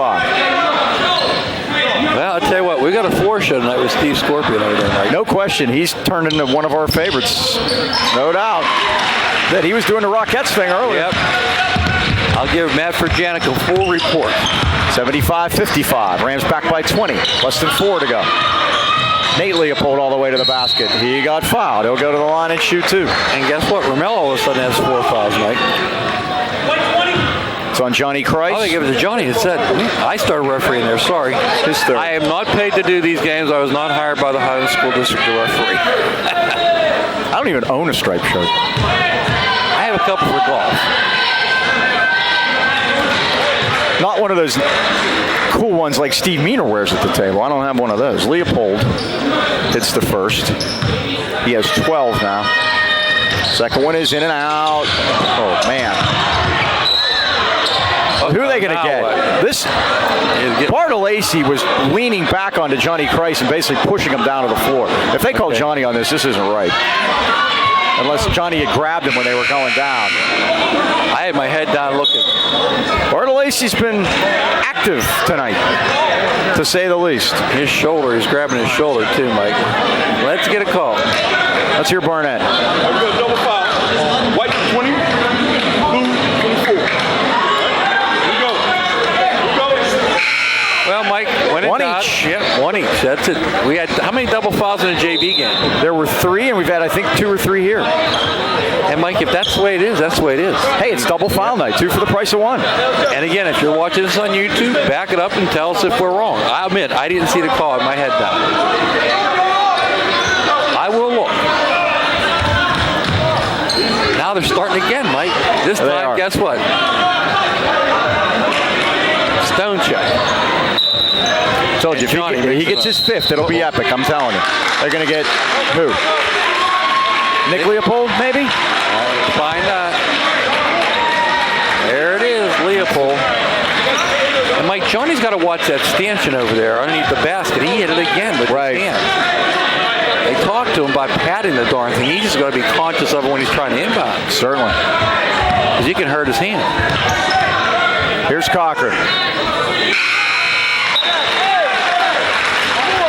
Well, I'll tell you what, we got a floor show tonight with Steve Scorpion over there, Mike. No question. He's turned into one of our favorites. No doubt. That he was doing the Rockettes thing earlier. Yep. I'll give Matt Furjanic a full report. 75-55. Rams back by 20. Less than 4 to go. Nate Leopold all the way to the basket. He got fouled. He'll go to the line and shoot 2. And guess what? Romello all of a sudden has 4 fouls, Mike. It's on Johnny Christ. Oh, they give it to Johnny. It said, I started refereeing there. Sorry. His third. I am not paid to do these games. I was not hired by the Highlands School District to referee. I don't even own a striped shirt. I have a couple for golf. Not one of those cool ones like Steve Meaner wears at the table. I don't have one of those. Leopold hits the first. He has 12 now. Second one is in and out. Oh, man. Who are they going to get? This Bartolacci was leaning back onto Johnny Christ and basically pushing him down to the floor. If they call Johnny on this isn't right. Unless Johnny had grabbed him when they were going down. I had my head down looking. Bartolacci's been active tonight, to say the least. His shoulder, he's grabbing his shoulder too, Mike. Let's get a call. Let's hear Barnett. We go double foul. White 20, blue 24. Well, Mike, when one it each. Yep, 1 each. That's it. We had how many double fouls in a JV game? There were 3, and we've had, I think, 2 or 3 here. And Mike, if that's the way it is, that's the way it is. Hey, it's double foul night. 2 for the price of 1. And again, if you're watching this on YouTube, back it up and tell us if we're wrong. I admit, I didn't see the call. I had my head down. I will look. Now they're starting again, Mike. This time, guess what? Stone check. Told you, if he gets his 5th, it'll be epic, I'm telling you. They're going to get who? Nick Leopold, maybe? Find out. There it is, Leopold. And Mike, Johnny's got to watch that stanchion over there underneath the basket. He hit it again with his hand. They talked to him by patting the darn thing. He's just got to be conscious of it when he's trying to inbound. Certainly. Because he can hurt his hand. Here's Cochran.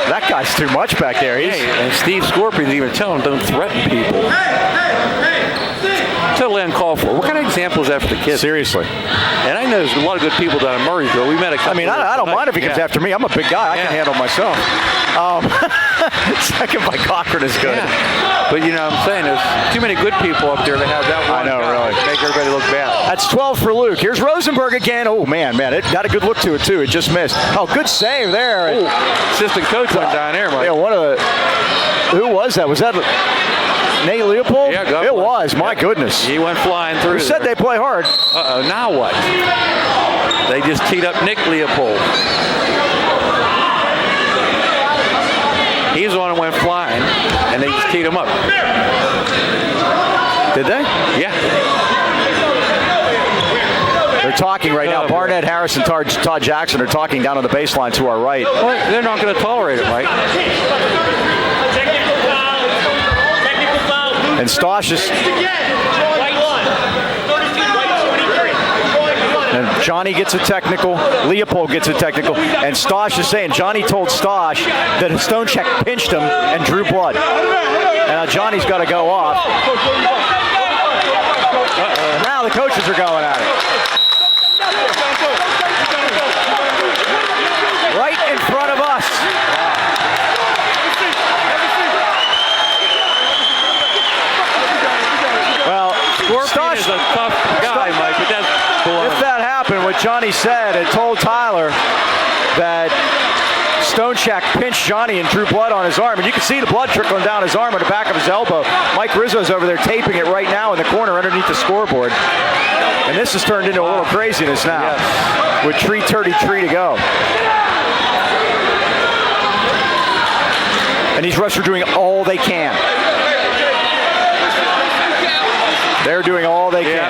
That guy's too much back there. And Steve Scorpion's even telling him, don't threaten people. Totally uncalled for. What kind of example is that for the kids? Seriously. And I know there's a lot of good people down in Murraysville. We met a couple. I mean, I don't mind if he comes after me. I'm a big guy. I can handle myself. Second by Cochran is good. Yeah. But you know what I'm saying? There's too many good people up there that have that one. I know, really. Make everybody look bad. That's 12 for Luke. Here's Rosenberg again. Oh, man. It got a good look to it, too. It just missed. Oh, good save there. Ooh, assistant coach went down there, Mike. Yeah, who was that? Was that Nate Leopold? Yeah, it was. My goodness. He went flying through. Who said they play hard? Uh-oh, now what? They just teed up Nick Leopold. He's the one who went flying, and they just teed him up. Did they? Yeah. They're talking right now. Barnett, Harris, and Todd Jackson are talking down on the baseline to our right. Well, they're not going to tolerate it, Mike. And Stosh is... And Johnny gets a technical. Leopold gets a technical. And Stosh is saying, Johnny told Stosh that Stonechek pinched him and drew blood. And now Johnny's got to go off. And now the coaches are going at it. Right in front of us. Well, Scorpion is a tough guy, Mike. But that's if that happened, what Johnny said and told Tyler that Stonechek pinched Johnny and drew blood on his arm, and you can see the blood trickling down his arm on the back of his elbow. Mike Rizzo's over there taping it right now in the corner underneath the scoreboard. And this has turned into a little craziness now with 3:33 to go. And these refs are doing all they can. They're doing all they can.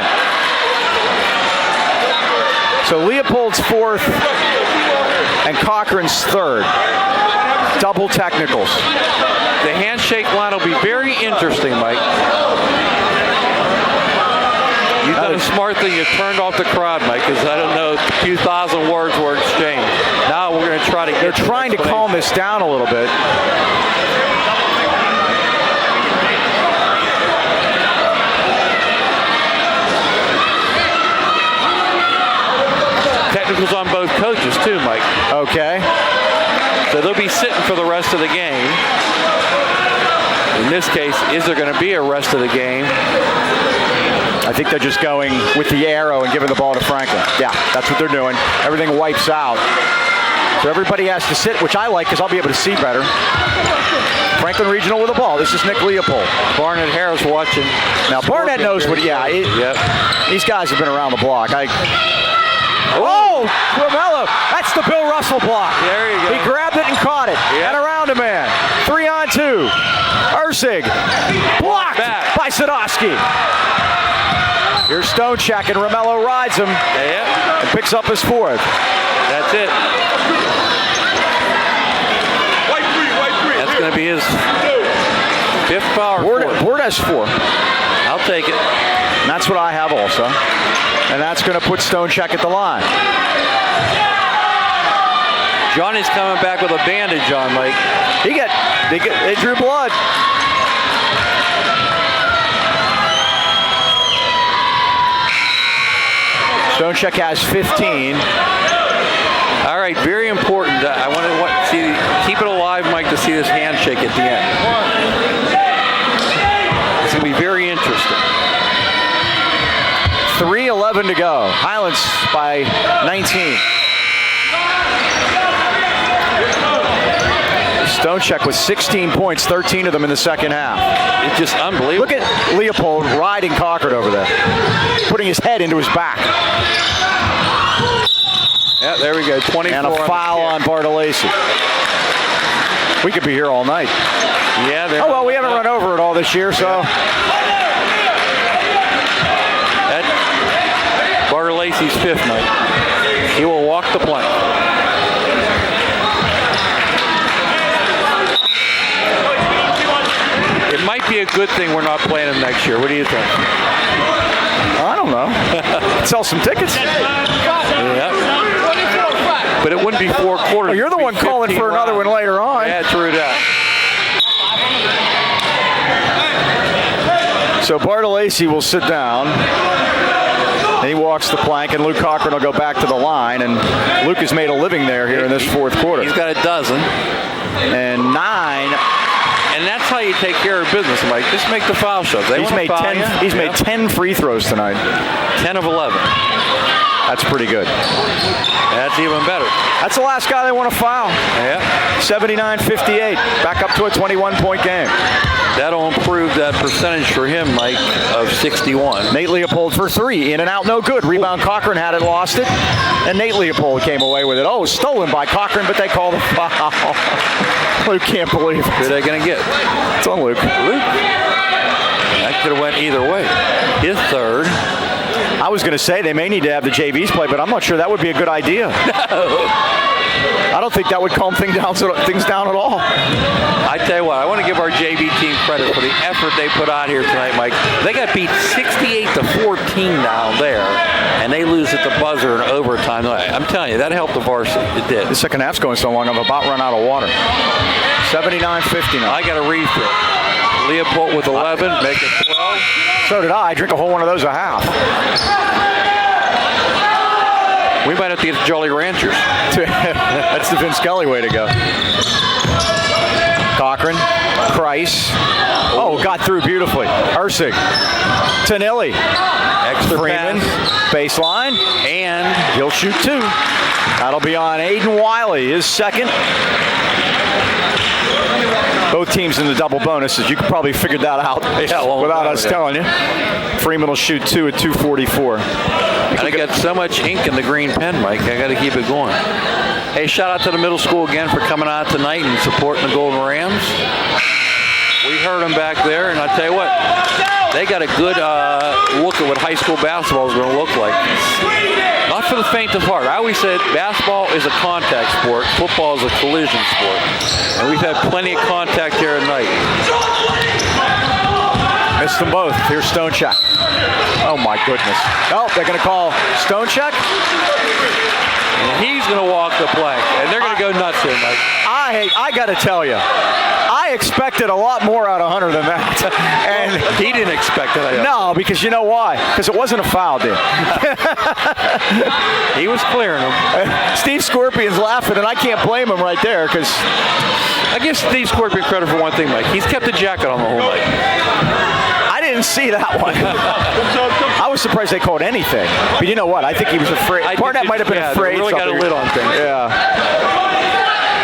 So Leopold's 4th and Cochran's 3rd. Double technicals. The handshake line will be very interesting, Mike. a smart thing. You turned off the crowd, Mike, because I don't know, a few thousand words were exchanged. Now we're going to try to get. They're trying to calm this down a little bit. Technicals on both coaches too, Mike. Okay. So they'll be sitting for the rest of the game. In this case, is there going to be a rest of the game? I think they're just going with the arrow and giving the ball to Franklin. Yeah, that's what they're doing. Everything wipes out. So everybody has to sit, which I like because I'll be able to see better. Franklin Regional with the ball. This is Nick Leopold. Barnett Harris watching. Now, Barnett knows what, Yep. These guys have been around the block. Oh, Romello. That's the Bill Russell block. There you go. He grabbed it and caught it. Yep. And around a man. 3-on-2. Ursig. Blocked by Sadowski. Here's Stonechek, and Romello rides him and picks up his fourth. That's it. That's going to be his fifth foul. Board has 4. I'll take it. And that's what I have also. And that's going to put Stonechek at the line. Johnny's coming back with a bandage on, Mike. They drew blood. Stonechek has 15. All right, very important. I want to see, keep it alive, Mike, to see this handshake at the end. It's going to be very interesting. 3:11 to go. Highlands by 19. Stonechek with 16 points, 13 of them in the second half. It's just unbelievable. Look at Leopold riding Cochran over there, putting his head into his back. Yeah, there we go. 24. And a foul on Bartolesi. We could be here all night. Yeah. Oh, well, we haven't run over it all this year, so. Bartolesi's fifth night. He will walk the plank. It might be a good thing we're not playing him next year. What do you think? I don't know. Sell some tickets. Yeah. But it wouldn't be 4 quarters. Oh, you're the one calling for another one later on. Yeah, true that. So Bartolesi will sit down. And he walks the plank, and Luke Cochran will go back to the line. And Luke has made a living there here in this fourth quarter. He's got a dozen. And 9. And that's how you take care of business, Mike. Just make the foul shots. He's made 10. He's made 10 free throws tonight. 10 of 11. That's pretty good. That's even better. That's the last guy they want to foul. Yeah. 79-58. Back up to a 21-point game. That'll improve that percentage for him, Mike, of 61. Nate Leopold for 3. In and out, no good. Rebound, Cochran had it, lost it. And Nate Leopold came away with it. Oh, stolen by Cochran, but they call the foul. Luke can't believe it. Who are they going to get? It's on Luke. That could have went either way. His third. I was going to say they may need to have the JVs play, but I'm not sure that would be a good idea. No. I don't think that would calm things down at all. I tell you what, I want to give our JV team credit for the effort they put out here tonight, Mike. They got beat 68-14 down there, and they lose at the buzzer in overtime. I'm telling you, that helped the varsity. It did. The second half's going so long, I'm about run out of water. 79-59. I got a refill. Leopold with 11, make it 12. So did I. Drink a whole one of those a half. We might have to get the Jolly Ranchers. That's the Vince Scully way to go. Cochran, Kreis. Oh, got through beautifully. Ursig, Tanilli, Extra Freeman, pass. baseline, And he'll shoot 2. That'll be on Aiden Wiley, his second. Both teams in the double bonuses. You could probably figure that out without us telling you. Freeman will shoot 2 at 2:44. I got so much ink in the green pen, Mike. I got to keep it going. Hey, shout out to the middle school again for coming out tonight and supporting the Golden Rams. We heard them back there, and I tell you what, they got a good look at what high school basketball is going to look like. Not for the faint of heart. I always said basketball is a contact sport. Football is a collision sport. And we've had plenty of contact here tonight. Missed them both. Here's Stonecheck. Oh, my goodness. Oh, they're going to call Stonecheck. And he's going to walk the plank, and they're going to go nuts here, Mike. I got to tell you, I expected a lot more out of Hunter than that. And he didn't expect it. No, because you know why? Because it wasn't a foul, dude. He was clearing them. Steve Scorpion's laughing, and I can't blame him right there because I give Steve Scorpion credit for one thing, Mike. He's kept the jacket on the whole night. I didn't see that one. I was surprised they called anything. But you know what? I think he was afraid. Barnett might have been afraid. They really got a lid on things. Yeah.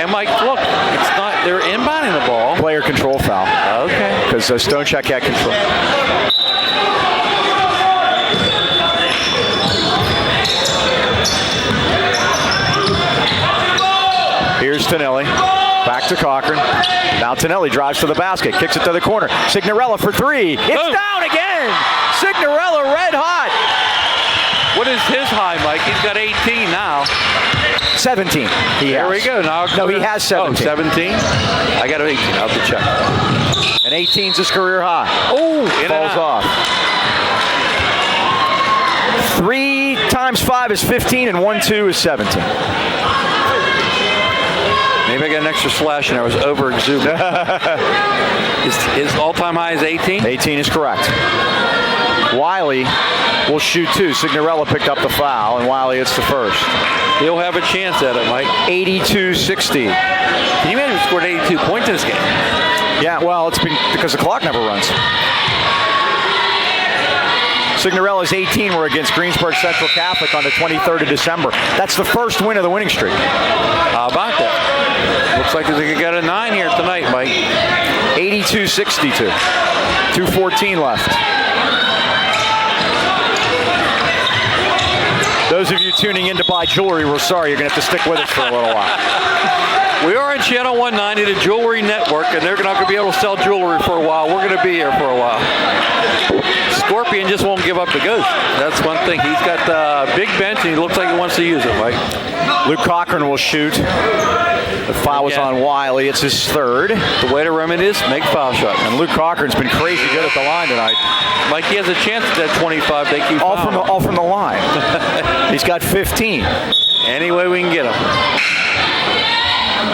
And Mike, look, it's not. They're inbounding the ball. Player control foul. Okay. Because Stonecheck had control. Here's Tonelli. Back to Cochran. Now Tonelli drives to the basket. Kicks it to the corner. Signorella for three. It's down again. Signorella red hot. What is his high, Mike? He's got 18 now. 17. There we go. Now, no, he has 17. Oh, 17? I got an 18. I'll have to check. And 18's his career high. Oh, falls off. 3 times 5 is 15, and 1-2 is 17. Maybe I got an extra slash and I was over exuberant. His all-time high is 18? 18 is correct. Wiley will shoot 2. Signorella picked up the foul, and Wiley hits the first. He'll have a chance at it, Mike. 82-60. Can you imagine he scored 82 points in this game? Yeah, well, it's been because the clock never runs. Signorella's 18 were against Greensburg Central Catholic on the 23rd of December. That's the first win of the winning streak. How about that? Looks like they could get a 9 here tonight, Mike. 82-62. 2:14 left. Those of you tuning in to buy jewelry, we're sorry. You're going to have to stick with us for a little while. We are in Channel 190, the Jewelry Network, and they're not going to be able to sell jewelry for a while. We're going to be here for a while. Scorpion just won't give up the ghost. That's one thing. He's got the big bench, and he looks like he wants to use it, Mike. Luke Cochran will shoot. The foul was on Wiley. It's his third. The way to remedy this, make foul shots. And Luke Cochran's been crazy good at the line tonight. Mike, he has a chance at that 25. They keep all from the line. He's got 15. Any way we can get him.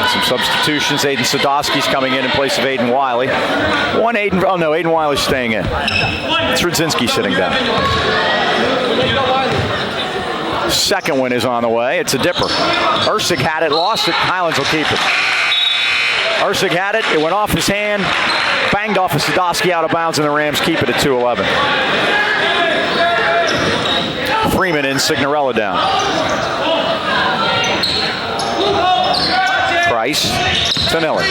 Some substitutions. Aiden Sadowski's coming in place of Aiden Wiley. Aiden Wiley's staying in. It's Rudzinski sitting down. Second one is on the way. It's a dipper. Ursig had it, lost it. Highlands will keep it. Ursig had it. It went off his hand. Banged off of Sadowski out of bounds, and the Rams keep it at 2:11. Freeman in, Signorella down. Price, Tonelli.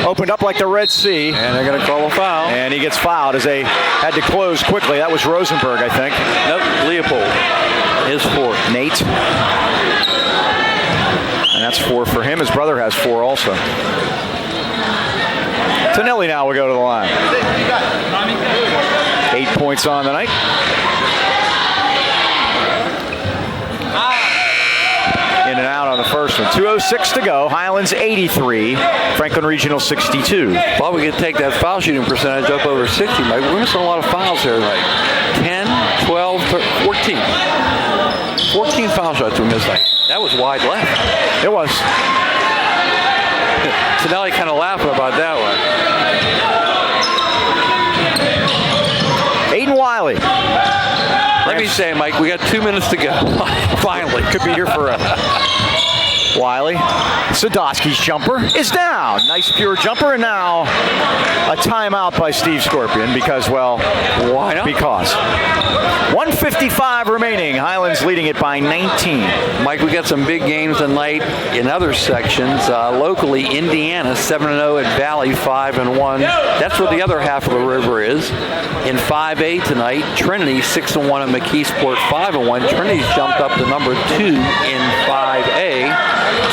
Opened up like the Red Sea. And they're going to call a foul. And he gets fouled as they had to close quickly. That was Rosenberg, I think. Nope, Leopold. His 4. Nate. And that's 4 for him. His brother has 4 also. Tonelli now will go to the line. 8 points on the night. In and out on the first one. 2:06 to go. Highlands 83. Franklin Regional 62. Well, we could take that foul shooting percentage up over 60, Mike. We're missing a lot of fouls here tonight. 10, 12, 13, 14. 14 foul shots we missed. That was wide left. It was. Tonelli kind of laughing about that one. Aiden Wiley. Let me say, Mike, we got 2 minutes to go. Finally. Could be here forever. Wiley. Sadowski's jumper is down. Nice pure jumper, and now a timeout by Steve Scorpion because, well, why not? Because. 1:55 remaining. Highlands leading it by 19. Mike, we got some big games tonight in other sections. Locally, Indiana 7-0 at Valley 5-1. That's where the other half of the river is. In 5A tonight, Trinity 6-1 at McKeesport 5-1. Trinity's jumped up to number 2 in 5A.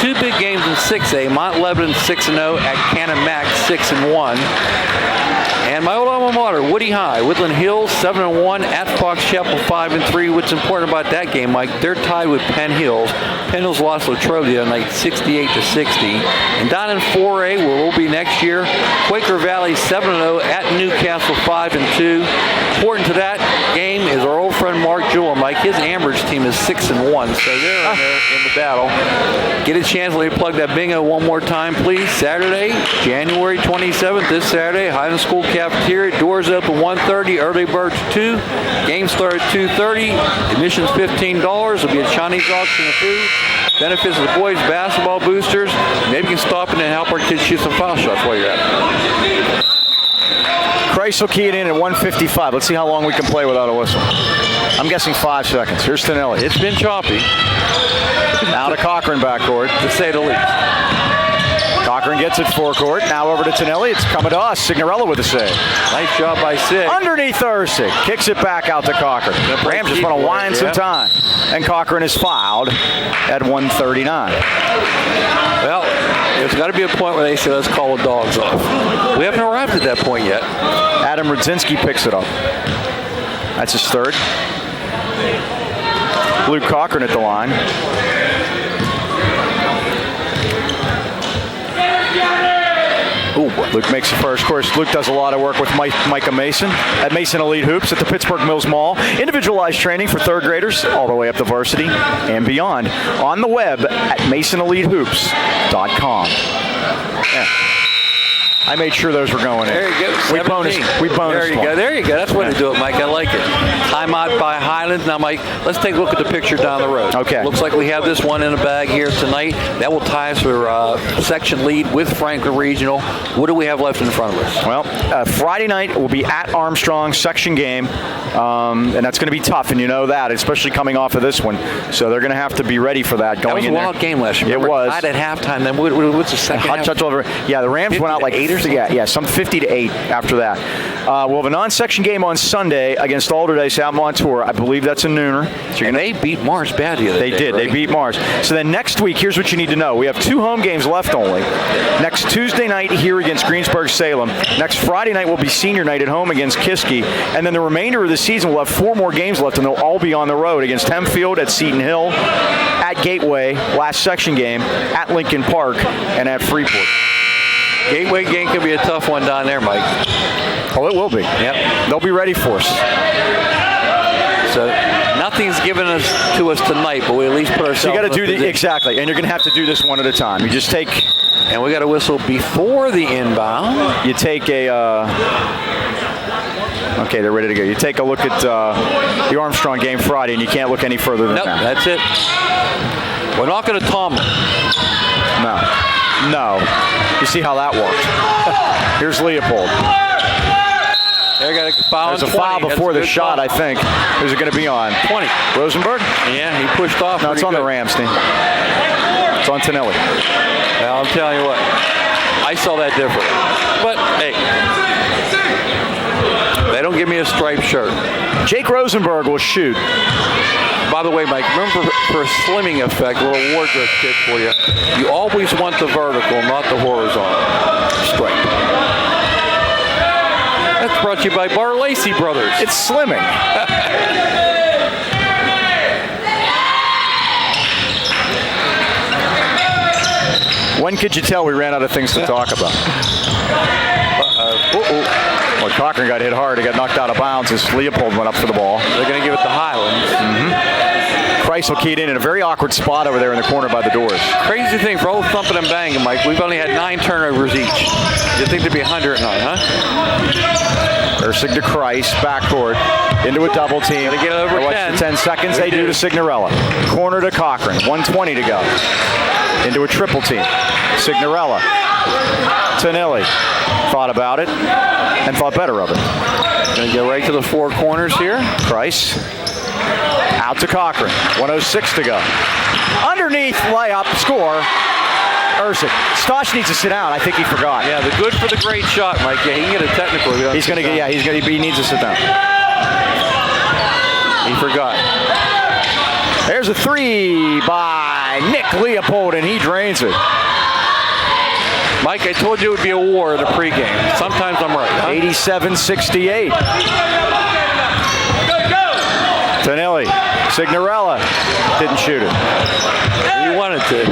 2 big games in 6A. Mount Lebanon 6-0 at Canon Mac 6-1. And my old alma alma mater, Woody High. Woodland Hills 7-1 at Fox Chapel 5-3. What's important about that game, Mike? They're tied with Penn Hills. Penn Hills lost Latrobe the other night, 68-60. And down in 4A, where we'll be next year, Quaker Valley 7-0 at Newcastle 5-2. Important to that game is our old friend Mark Jewell, Mike. His Ambridge team is 6-1, so they're in the battle. Get a chance. Let me plug that bingo one more time, please. Saturday, January 27th, this Saturday, Highlands School Cafeteria. Doors open 1:30, early birds 2. Game start at 2:30. Admission's $15. There'll be a Chinese auction of food. Benefits of the boys basketball boosters. Maybe you can stop in and help our kids shoot some foul shots while you're at it. Christ will key it in at 1:55. Let's see how long we can play without a whistle. I'm guessing 5 seconds. Here's Tonelli. It's been choppy, Now to Cochran backcourt. to say the least. Cochran gets it forecourt. Now over to Tonelli. It's coming to us. Signorella with a save. Nice job by Sig. Underneath Ursig. Kicks it back out to Cochran. Rams just want to wind some time. And Cochran is fouled at 1:39. Well, there's got to be a point where they say, let's call the dogs off. We haven't arrived at that point yet. Adam Rudzinski picks it up. That's his third. Luke Cochran at the line. Ooh, Luke makes the first. Of course, Luke does a lot of work with Micah Mason at Mason Elite Hoops at the Pittsburgh Mills Mall. Individualized training for third graders all the way up to varsity and beyond. On the web at masonelitehoops.com. Yeah. I made sure those were going in. There you go. We bonused There you one. go. There you go. That's the way to do it, Mike. I like it. Timeout by Highlands. Now, Mike, let's take a look at the picture down the road. Okay. Looks like we have this one in a bag here tonight. That will tie us for section lead with Franklin Regional. What do we have left in front of us? Well, Friday night will be at Armstrong, section game, and that's going to be tough, and you know that, especially coming off of this one. So they're going to have to be ready for that going in there. That was a wild game last year. It was. Tied at halftime. Then what's the second half? Touch over. Yeah, the Rams went out like 8 or something? Yeah, some 50-8 after that. We'll have a non-section game on Sunday against Alderday South Montour. I believe that's a nooner. So they beat Mars bad the other day. They did. Right? They beat Mars. So then next week, here's what you need to know. We have 2 home games left only. Next Tuesday night here against Greensburg-Salem. Next Friday night will be senior night at home against Kiski. And then the remainder of the season we'll have 4 more games left, and they'll all be on the road against Hempfield, at Seton Hill, at Gateway, last section game, at Lincoln Park, and at Freeport. Gateway game could be a tough one down there, Mike. Oh, it will be. Yep. They'll be ready for us. So nothing's given us to us tonight, but we at least put ourselves. So you got to do the exactly, and you're going to have to do this one at a time. You just take, and we got to whistle before the inbound. You take a. Okay, they're ready to go. You take a look at the Armstrong game Friday, and you can't look any further than Nope, that. that's it. We're not going to tumble. No. You see how that worked. Here's Leopold. They got a foul. There's a foul before the shot, I think. Who's it going to be on? 20. Rosenberg? Yeah, he pushed off. No, it's on the Rams team. It's on Tonelli. Well, I'm telling you what. I saw that different. But, hey. They don't give me a striped shirt. Jake Rosenberg will shoot. By the way, Mike, remember for a slimming effect, a little wardrobe tip for you. You always want the vertical, not the horizontal stripe. That's brought to you by Bar Lacey Brothers. It's slimming. When could you tell we ran out of things to talk about? Well, Cochran got hit hard. He got knocked out of bounds as Leopold went up for the ball. They're going to give it to Highlands. Price will key it in a very awkward spot over there in the corner by the doors. Crazy thing, for all the thumping and banging, Mike, we've only had 9 turnovers each. You'd think there'd be 109, huh? Ursig to Christ, backcourt, into a double team. Gotta get over 10. The 10 seconds they do to Signorella. Corner to Cochran, 1:20 to go. Into a triple team. Signorella, Tonelli thought about it and thought better of it. Gonna get right to the 4 corners here. Price, out to Cochran, 1:06 to go. Underneath, layup, score. Ursig. Stosh needs to sit down. I think he forgot. Yeah, the good for the great shot, Mike. Yeah, he can get a technical. He needs to sit down. He forgot. There's a 3 by Nick Leopold, and he drains it. Mike, I told you it would be a war in the pregame. Sometimes I'm right, huh? 87-68. Tonelli, Signorella didn't shoot it. He wanted to.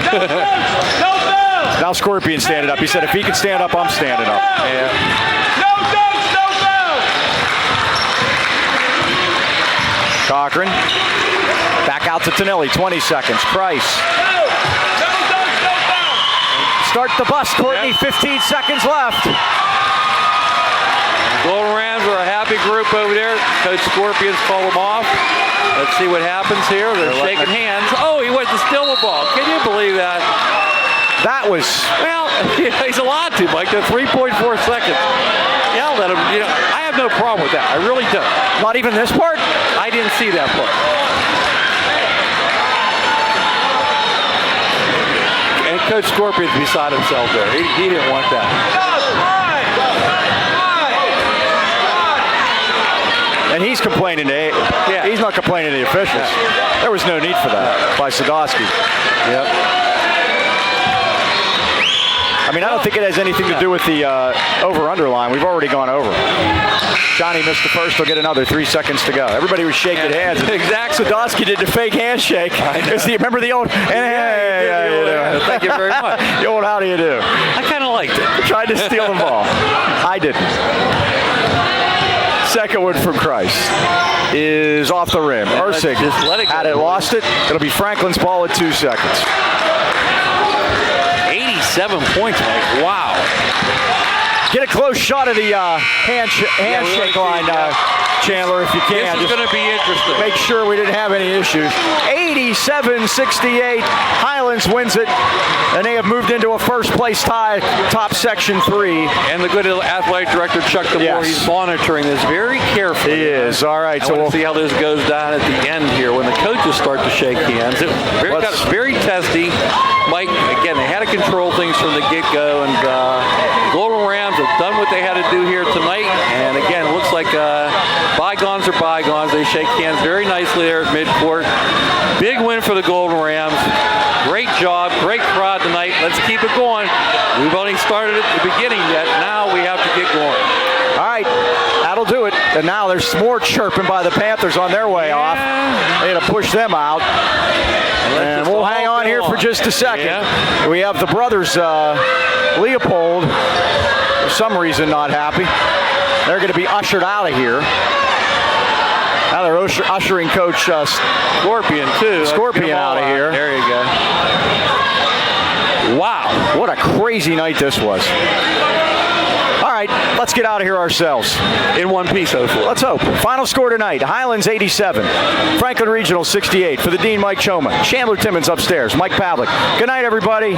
Now Scorpion standing up. He said if he can stand up, I'm standing up. Yeah. Cochran, back out to Tonelli, 20 seconds. Price. Start the bus, Courtney, 15 seconds left. Golden Rams are a happy group over there. Coach Scorpions called them off. Let's see what happens here. They're shaking hands. Oh, he went to steal the ball. Can you believe that? That was... Well, he's allowed to, Mike. They're 3.4 seconds. Yeah, let him. I have no problem with that. I really don't. Not even this part? I didn't see that part. And Coach Scorpion's beside himself there. He didn't want that. And he's complaining to... Yeah. He's not complaining to the officials. Yeah. There was no need for that by Sadowski. Yep. I mean, I don't think it has anything to do with the over-under line. We've already gone over. Johnny missed the first. He'll get another 3 seckles to go. Everybody was shaking hands. Exactly. Sadowski did the fake handshake. Remember the old... Thank you very much. The old how do you do? I kind of liked it. Tried to steal the ball. I didn't. Second one from Christ is off the rim. Ursig just let it go. had it, lost it. It'll be Franklin's ball at 2 seconds. 87 points, Mike. Wow. Get a close shot of the handshake line, Chandler, if you can. This is going to be interesting. Make sure we didn't have any issues. 87-68. Highlands wins it, and they have moved into a first-place tie, top section 3. And the good athletic director, Chuck DeMore, Yes. he's monitoring this very carefully. He is. All right. I So want we'll to see how this goes down at the end here when the coaches start to shake hands. It got very testy. Mike, again, they had to control things from the get-go, and Golden Rams have done what they had to do here tonight. And again, it looks like bygones are bygones. They shake hands very nicely there at midcourt. Big win for the Golden Rams. Great job, great crowd tonight. Let's keep it going. We've only started at the beginning yet. Now we have to get going. all right, that'll do it. And now there's more chirping by the Panthers on their way off. They had to push them out. And we'll hang on here for just a second. Yeah. We have the brothers, Leopold, for some reason not happy. They're going to be ushered out of here. Now they're ushering Coach Scorpion, too. Scorpion out of here. There you go. Wow. What a crazy night this was. All right, let's get out of here ourselves. In one piece, hopefully. Let's hope. Final score tonight, Highlands 87, Franklin Regional 68. For the Dean, Mike Choma. Chandler Timmons upstairs, Mike Pavlik. Good night, everybody.